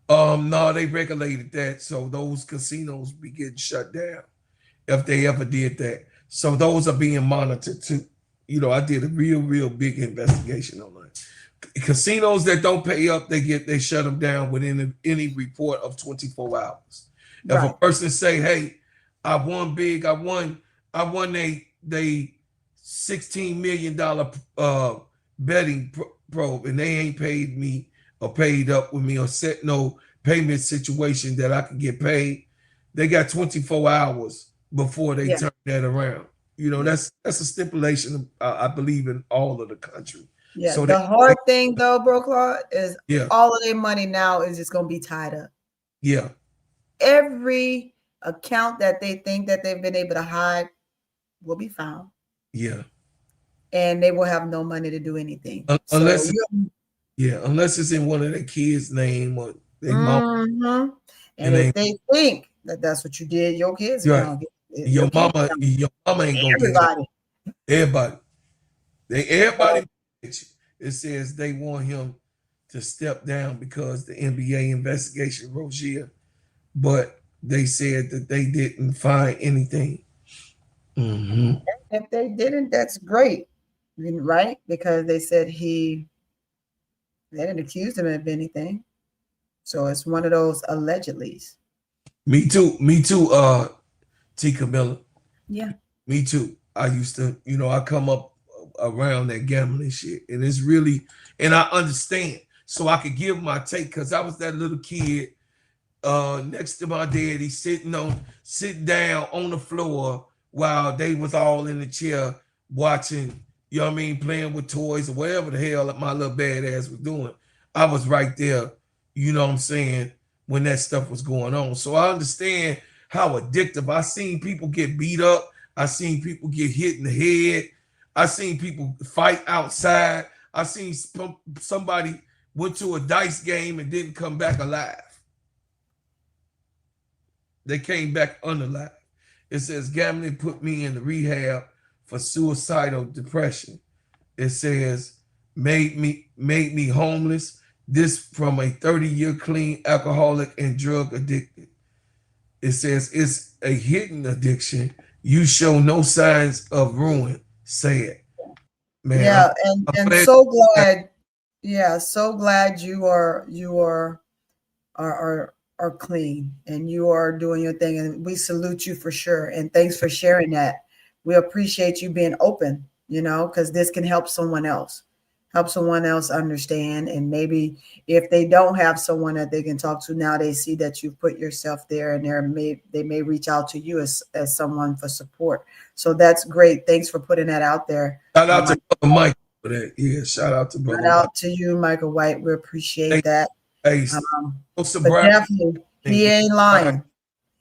No, they regulated that. So those casinos be getting shut down if they ever did that. So those are being monitored too. You know, I did a real big investigation on that. Casinos that don't pay up, they shut them down within any report of 24 hours. Right. If a person say, hey, I won big, I won they $16 million betting probe and they ain't paid me or paid up with me or set no payment situation that I can get paid, they got 24 hours before they turn that around. You know, that's a stipulation, I believe, in all of the country. Yeah. So The hard thing though, bro, Claude, is yeah, all of their money now is just gonna be tied up. yeah, Every account that they think that they've been able to hide will be found, yeah. and they will have no money to do anything. Unless unless it's in one of their kids' name or their mom. And And if they think that that's what you did, your kids are right. gonna get Your mama ain't gonna get everybody. it. Everybody. It says they want him to step down because the NBA investigation Rozier, but they said that they didn't find anything. Mm-hmm. If they didn't, that's great, right? Because they said they didn't accuse him of anything. So it's one of those allegedlys. Me too, T. Camilla. Yeah. Me too. I used to, I come up around that gambling shit, and it's really, and I understand, so I could give my take, because I was that little kid next to my daddy sitting down on the floor while they was all in the chair watching, playing with toys or whatever the hell my little badass was doing. I was right there, what I'm saying, when that stuff was going on. So I understand how addictive. I seen people get beat up. I seen people get hit in the head. I seen people fight outside. I seen somebody went to a dice game and didn't come back alive. They came back unalive. It says gambling put me in the rehab for suicidal depression. It says made me homeless. This from a 30-year clean alcoholic and drug addicted. It says it's a hidden addiction. You show no signs of ruin. Say it, man. Yeah, I'm so glad. Yeah, so glad you are clean and you are doing your thing, and we salute you for sure. And thanks for sharing that. We appreciate you being open, because this can help someone else understand. And maybe if they don't have someone that they can talk to, now they see that you've put yourself there, and they may reach out to you as someone for support. So that's great. Thanks for putting that out there. Shout out to Brother Mike for that. Yeah, shout out to Brother Shout out to you, Michael White. We appreciate that. Hey, but definitely, he ain't lying.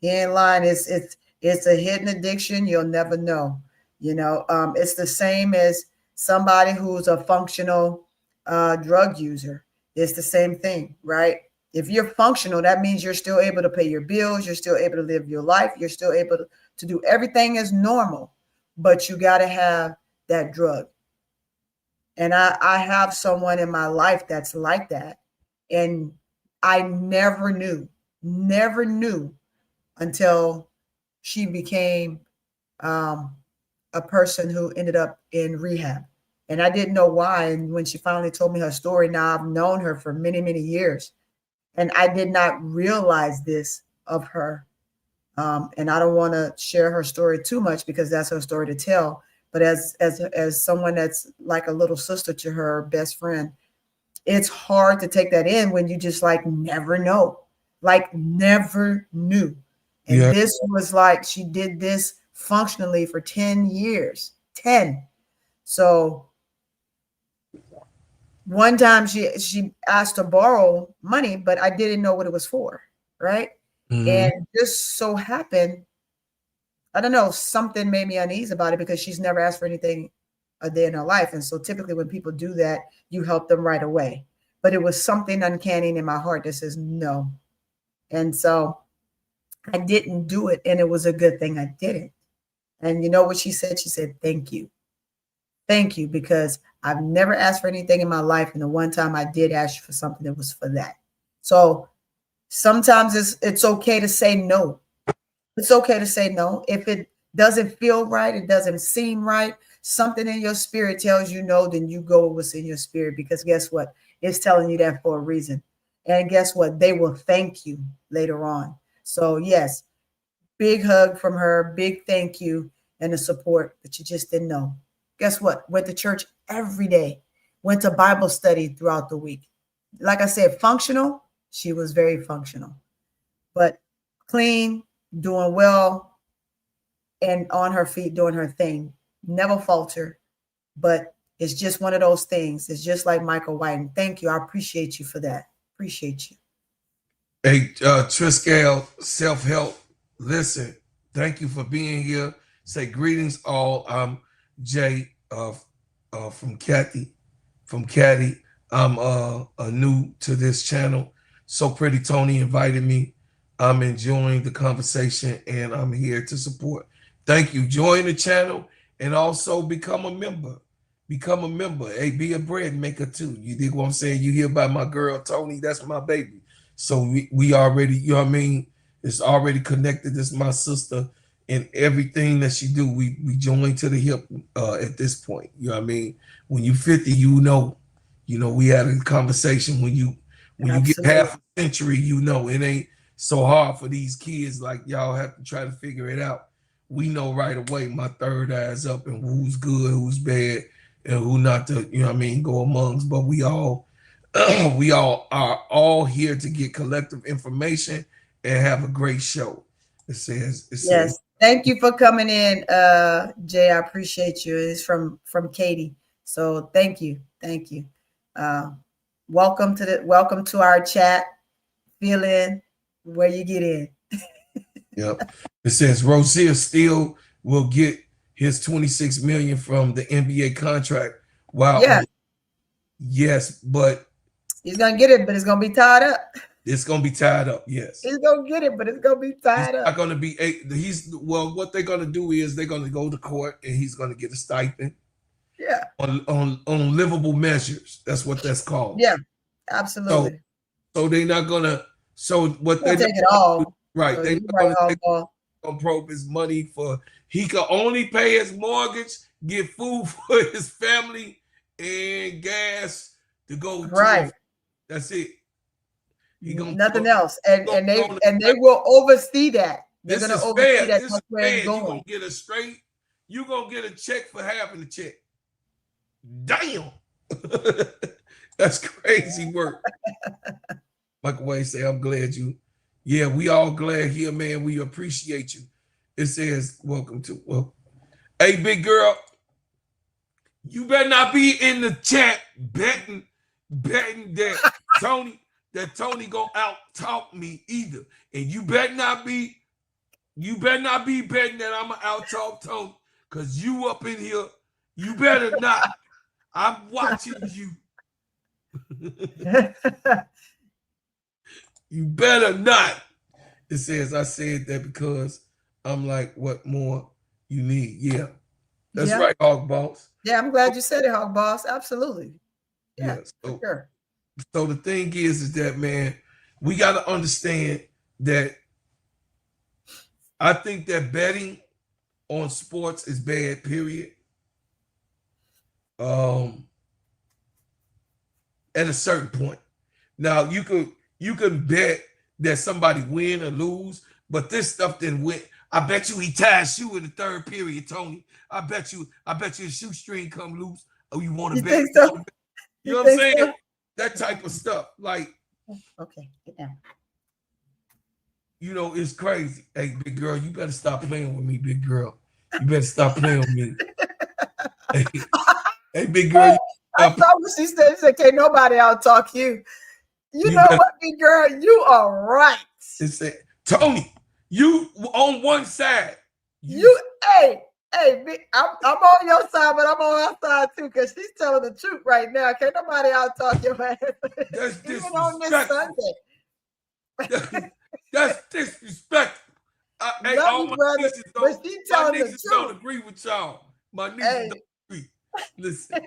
He ain't lying. It's a hidden addiction. You'll never know. It's the same as somebody who's a functional drug user. It's the same thing, right? If you're functional, that means you're still able to pay your bills. You're still able to live your life. You're still able to do everything as normal, but you got to have that drug. And I have someone in my life that's like that. And I never knew until she became a person who ended up in rehab. And I didn't know why. And when she finally told me her story, now I've known her for many, many years. And I did not realize this of her. And I don't want to share her story too much because that's her story to tell. But as someone that's like a little sister to her best friend, it's hard to take that in when you just never know, never knew. And this was she did this functionally for 10 years, 10. So one time she asked to borrow money, but I didn't know what it was for, right? Mm-hmm. And just so happened, I don't know, something made me uneasy about it because she's never asked for anything a day in her life. And so typically when people do that, you help them right away. But it was something uncanny in my heart that says no. And so I didn't do it. And it was a good thing I didn't. And you know what she said? She said, thank you. Thank you, because I've never asked for anything in my life. And the one time I did ask for something, it was for that. So sometimes it's okay to say no. It's okay to say no. If it doesn't feel right, it doesn't seem right, something in your spirit tells you no, then you go with what's in your spirit, because guess what? It's telling you that for a reason. And guess what? They will thank you later on. So yes, big hug from her, big thank you and the support, but you just didn't know. Guess what? Went to church every day, went to Bible study throughout the week. Like I said, functional. She was very functional, but clean, doing well, and on her feet, doing her thing. Never falter, but It's just one of those things. It's just like Michael White. And thank you. I appreciate you for that. Appreciate you. Hey, Triscale, self-help. Listen, thank you for being here. Say greetings all. I'm Jay from Caddy. I'm new to this channel. So Pretty Tony invited me. I'm enjoying the conversation and I'm here to support. Thank you. Join the channel and also become a member. Become a member. Hey, be a bread maker too. You dig what I'm saying? You hear about my girl Tony? That's my baby. So we already, you know what I mean? It's already connected. This is my sister, and everything that she do, we join to the hip at this point. You know what I mean? When you 50, you know, we had a conversation. When you get half a century, you know, it ain't so hard for these kids. Like y'all have to try to figure it out. We know right away. My third eye's up, and who's good, who's bad, and who not to, you know what I mean, go amongst. But we all are all here to get collective information and have a great show. It says thank you for coming in, Jay. I appreciate you. It's from Katie. So thank you. Welcome to our chat. Fill in where you get in. Yep. It says Rozier still will get his $26 million from the NBA contract. Wow. Yeah. Yes, but he's gonna get it, but it's gonna be tied up. It's gonna be tied up. Yes. He's gonna get it, but it's gonna be tied up. Not gonna be what they're gonna do is they're gonna go to court and he's gonna get a stipend. Yeah. On livable measures. That's what that's called. Yeah, absolutely. So they're not gonna. So what they take it all. Right. So They're gonna probe his money for. He could only pay his mortgage, get food for his family, and gas to go. Right. That's it. Nothing else. And they will oversee that. They're gonna oversee that. This is fair. You're gonna get a check for having the check. Damn. That's crazy work. Michael Wayne say, I'm glad you. Yeah, we all glad here, man. We appreciate you. It says, welcome to. Hey, big girl, you better not be in the chat betting that Tony gonna out-talk me either. And you better not be betting that I'm gonna out-talk Tony, because you up in here. You better not. I'm watching you. You better not. It says I said that because I'm like, what more you need? Yeah. That's right, Hog Boss. Yeah, I'm glad you said it, Hog Boss. Absolutely. Yeah, so, sure. So the thing is that, man, we got to understand that I think that betting on sports is bad, period. At a certain point. Now you can bet that somebody win or lose, but this stuff didn't win. I bet you he ties you in the third period, Tony. I bet you a shoestring come loose. Oh, you want to bet? Think so? You know what I'm saying? So? That type of stuff. Like, okay, get down. You know, it's crazy. Hey, big girl, you better stop playing with me, big girl. You better stop playing with me. Hey, big girl. I promise she said, can't nobody out-talk you. You know what, big girl? You are right. It said, Tony, you on one side. Hey, I'm on your side, but I'm on her side too, because she's telling the truth right now. Can't nobody out-talk your ass. That's even on this Sunday. That's disrespectful. Hey, all my nieces don't agree with y'all. My nieces don't agree. Listen,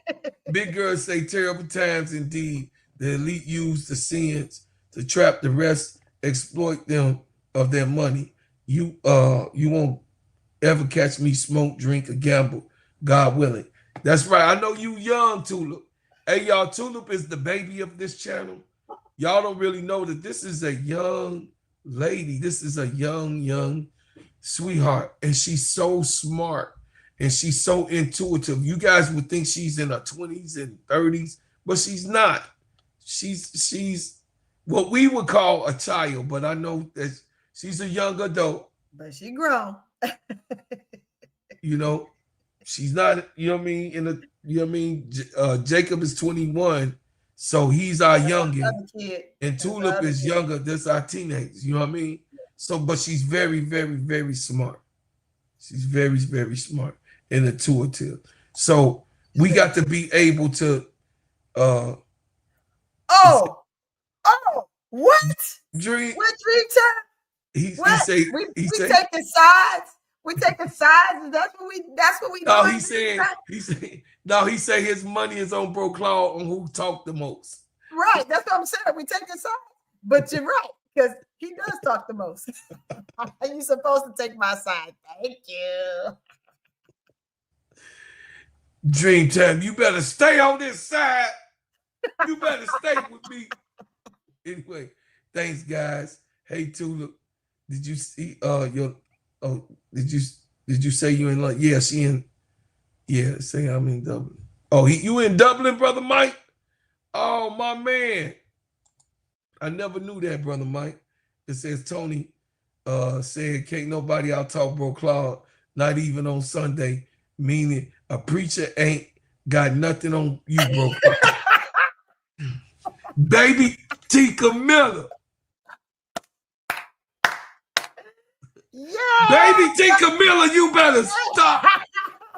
big girls say terrible times indeed. The elite use the sins to trap the rest, exploit them of their money. You won't ever catch me smoke, drink, or gamble, God willing. That's right. I know you young, Tulip. Hey, y'all, Tulip is the baby of this channel. Y'all don't really know that this is a young lady. This is a young sweetheart. And she's so smart. And she's so intuitive. You guys would think she's in her 20s and 30s, but she's not. She's what we would call a child, but I know that she's a young adult. But she grown. You know, she's not, you know what I mean, You know what I mean? Jacob is 21, so he's our youngin'. And Tulip is younger. That's our teenage. You know what I mean? So, but she's very, very, very smart. She's very, very smart and intuitive. So we got to be able to. What? Dream. What dream time? He say taking sides. We taking sides. That's what we. No, he said his money is on Bro Claude on who talked the most. Right, that's what I'm saying. We taking sides, but you're right because he does talk the most. You're supposed to take my side. Thank you. Dreamtime, you better stay on this side. You better stay with me. Anyway, thanks, guys. Hey, Tulip, did you see did you say you in London? Yeah, she in. Yeah, say I'm in Dublin. Oh, you in Dublin, brother Mike? Oh, my man. I never knew that, brother Mike. It says Tony said can't nobody out-talk Bro Claude, not even on Sunday, meaning a preacher ain't got nothing on you, Bro Claude. Baby T. Camilla. Yeah. Baby T. Camilla, you better stop.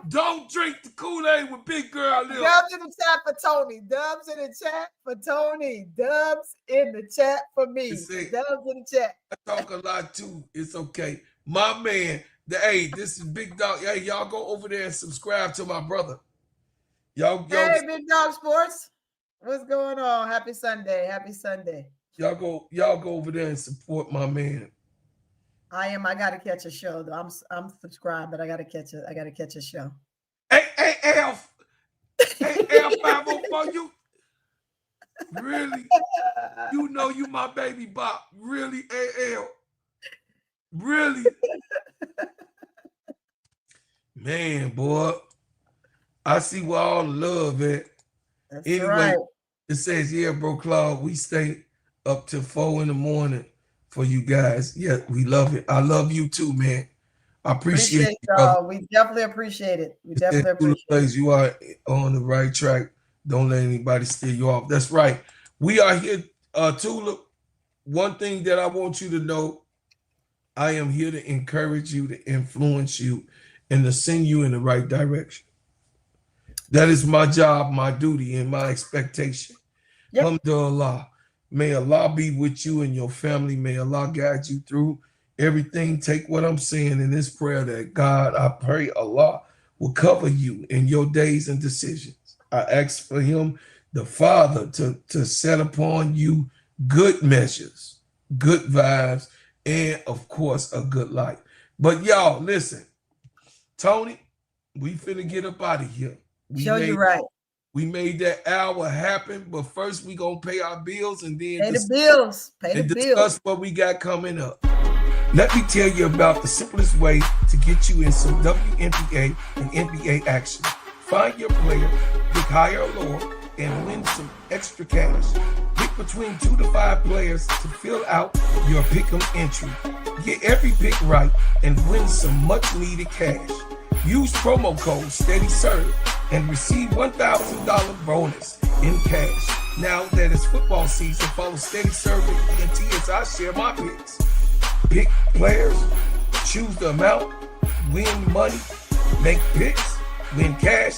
Don't drink the Kool-Aid with big girl. Dubs in the chat for Tony. Dubs in the chat for Tony. Dubs in the chat for me. Dubs in the chat. I talk a lot too. It's okay. My man, this is Big Dog. Hey, y'all go over there and subscribe to my brother. Hey, Big Dog Sports. What's going on? Happy Sunday. Happy Sunday. Y'all go over there and support my man. I gotta catch a show though. I'm subscribed, but I gotta catch a show. Hey, Alf. Hey, Alf 504, you really? You know you my baby bop. Really, AL. Really? Man, boy. I see where all the love at. That's anyway, right. It says, yeah, Bro Claude, we stay up till 4 a.m. for you guys. Yeah, we love it. I love you too, man. I appreciate it, y'all. We definitely appreciate it. We definitely appreciate it. You are on the right track. Don't let anybody steer you off. That's right. We are here, Tulip. One thing that I want you to know, I am here to encourage you, to influence you, and to send you in the right direction. That is my job, my duty, and my expectation. Yep. Alhamdulillah. May Allah be with you and your family. May Allah guide you through everything. Take what I'm saying in this prayer that God, I pray Allah will cover you in your days and decisions. I ask for him, the Father, to set upon you good measures, good vibes, and of course, a good life. But y'all, listen, Tony, we finna get up out of here. You're right. We made that hour happen, but first we gonna pay our bills and then discuss what we got coming up. Let me tell you about the simplest way to get you in some WNBA and NBA action. Find your player, pick higher or lower, and win some extra cash. Pick between 2 to 5 players to fill out your pick'em entry. Get every pick right and win some much needed cash. Use promo code SteadyServe and receive $1,000 bonus in cash. Now that it's football season, follow Steady Serve and ENT as I share my picks. Pick players, choose the amount, win money, make picks, win cash.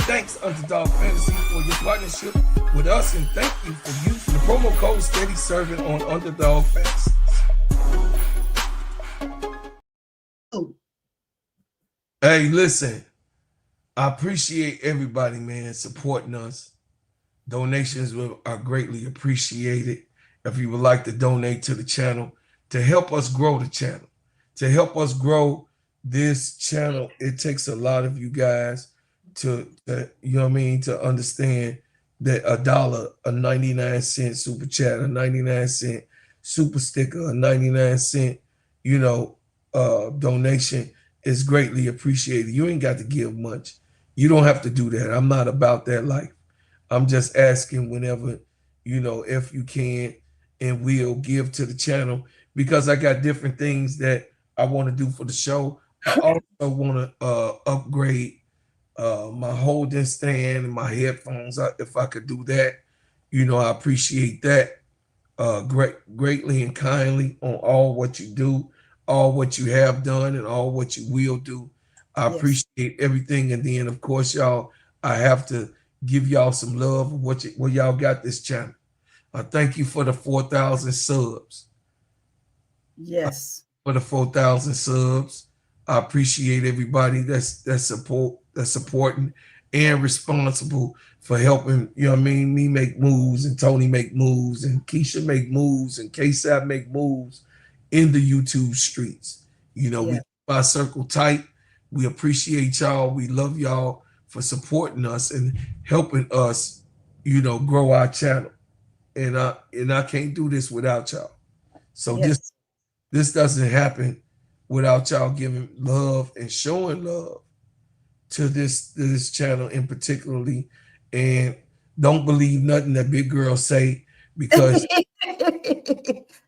Thanks, Underdog Fantasy, for your partnership with us, and thank you for using the promo code Steady Serving on Underdog Fantasy. Hey, listen, I appreciate everybody, man, supporting us. Donations are greatly appreciated. If you would like to donate to the channel, to help us grow the channel, to help us grow this channel, it takes a lot of you guys to you know what I mean, to understand that $1, a 99-cent super chat, a 99-cent super sticker, a 99-cent, donation is greatly appreciated. You ain't got to give much. You don't have to do that. I'm not about that life. I'm just asking whenever, if you can and will give to the channel, because I got different things that I want to do for the show. I also want to upgrade my holding stand and my headphones. If I could do that, I appreciate that greatly and kindly on all what you do, all what you have done, and all what you will do. I appreciate everything. And then, of course, y'all, I have to give y'all some love of what y'all got this channel. Thank you for the 4,000 subs. Yes. For the 4,000 subs. I appreciate everybody that's supporting and responsible for helping, me make moves, and Tony make moves, and Keisha make moves, and K-Sab make moves in the YouTube streets. We keep our circle tight. We appreciate y'all. We love y'all for supporting us and helping us, grow our channel. And I can't do this without y'all. So this doesn't happen without y'all giving love and showing love to this channel in particularly. And don't believe nothing that Big Girl say, because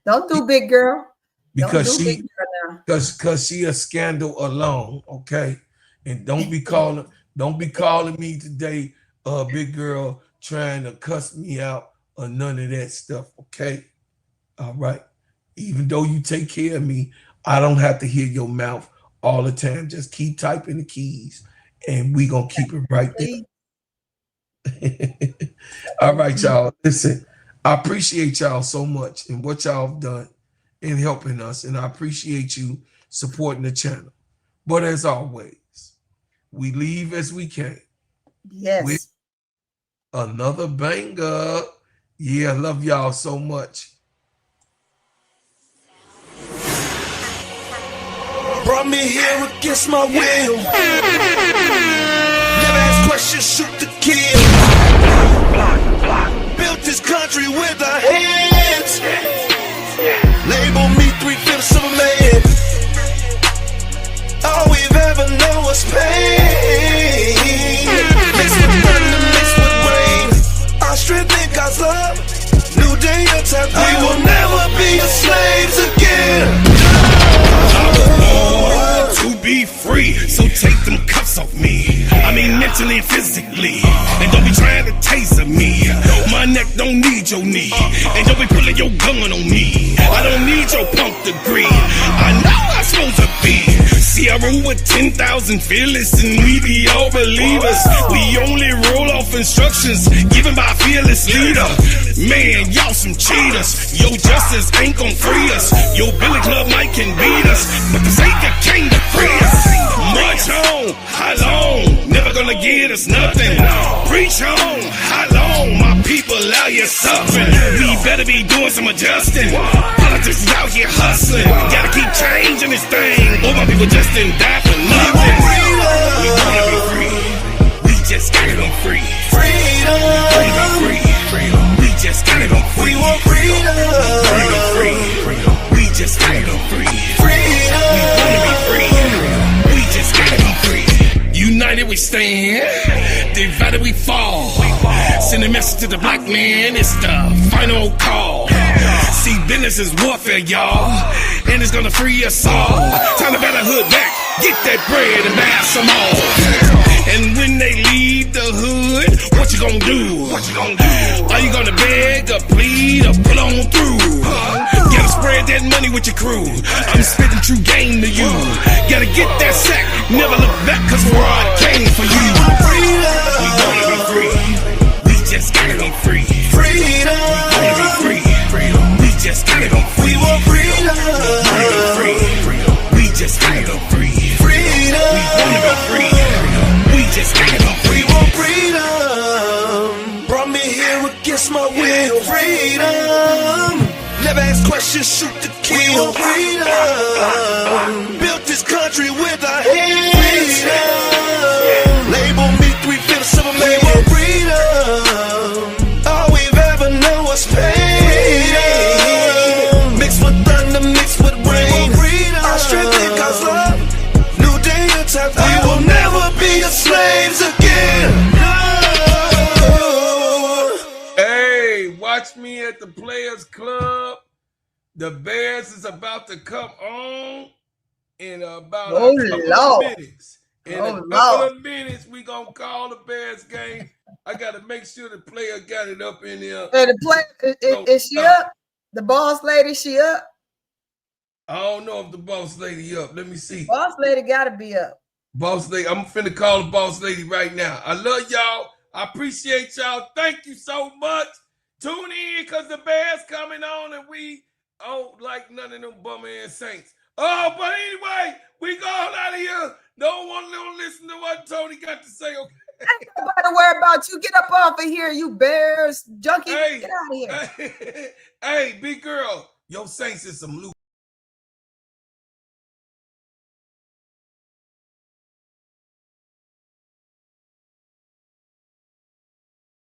don't do Big Girl. Because she a scandal alone, okay? And don't be calling me today, Big Girl, trying to cuss me out or none of that stuff, okay? All right. Even though you take care of me, I don't have to hear your mouth all the time. Just keep typing the keys, and we gonna keep it right there. All right, y'all. Listen, I appreciate y'all so much and what y'all have done in helping us, and I appreciate you supporting the channel. But as always, we leave as we came. Yes. With another banger. Yeah, I love y'all so much. Brought me here against my will. Never ask questions, shoot to kill. Built this country with our hands. Label me 3/5 of a man. All we've ever known was pain. Mixed with thunder, mixed with rain. Our strength in God's love. New day attack. We will never be slaves again. To be free, so take them cuffs off me. I mean mentally and physically. And don't be trying to taser me. My neck don't need your knee. And don't be pulling your gun on me. I don't need your punk degree. I know I'm supposed to be. See, I roll with 10,000 fearless, and we be all believers. We only roll off instructions given by a fearless leader. Man, y'all some cheaters. Your justice ain't gon' free us. Your Billy Club might can beat us, but the Savior came to free us. March on, how long? Never gonna get us nothing. Preach on, how long? My people out here suffering. We better be doing some adjusting. Politics is out here hustling. Gotta keep changing this thing. All my people just didn't die for nothing. We wanna be free. We just gotta be free. Freedom. Freedom. We just gotta be free. We want freedom. We just gotta be free. Freedom. We wanna be free. We just gotta be free. United we stand, divided we fall. Send a message to the black man, it's the final call. See, business is warfare, y'all, and it's gonna free us all. Time to better hood back, get that bread and buy some more. And when they leave the hood, what you gonna do? Are you gonna beg or plead or pull on through? Gotta spread that money with your crew. I'm spitting true game to you. Gotta get that sack, never look back, cause I came for you. We gonna be free. We just gotta be free. Freedom. We gonna be free. We just gotta be free. We want freedom. We just gotta be free. Freedom. We wanna be free. We just gotta be free. We want freedom. Brought me here against my will. Freedom. Never ask questions, shoot to kill. We want freedom. Built this country with our hands. Freedom. Label me 3/5 of a man. We want freedom. All we've ever known was pain. Mixed with thunder, mixed with rain. Our strength in God's love. New day attack. We will never be slaves again. No. Hey, watch me at the Players Club. The Bears is about to come on in about a couple of minutes. In a couple of minutes, we gonna call the Bears game. I gotta make sure the player got it up in there. Hey, the player is she up? The boss lady, she up? I don't know if the boss lady up. Let me see. Boss lady gotta be up. Boss lady, I'm finna call the boss lady right now. I love y'all. I appreciate y'all. Thank you so much. Tune in because the Bears coming on and we don't like none of them bum ass Saints. Oh, but anyway, we go out of here. No one don't listen to what Tony got to say. Okay. Ain't nobody worry about you. Get up off of here, you Bears junkie. Get out of here. Hey, big girl, your Saints is some loose.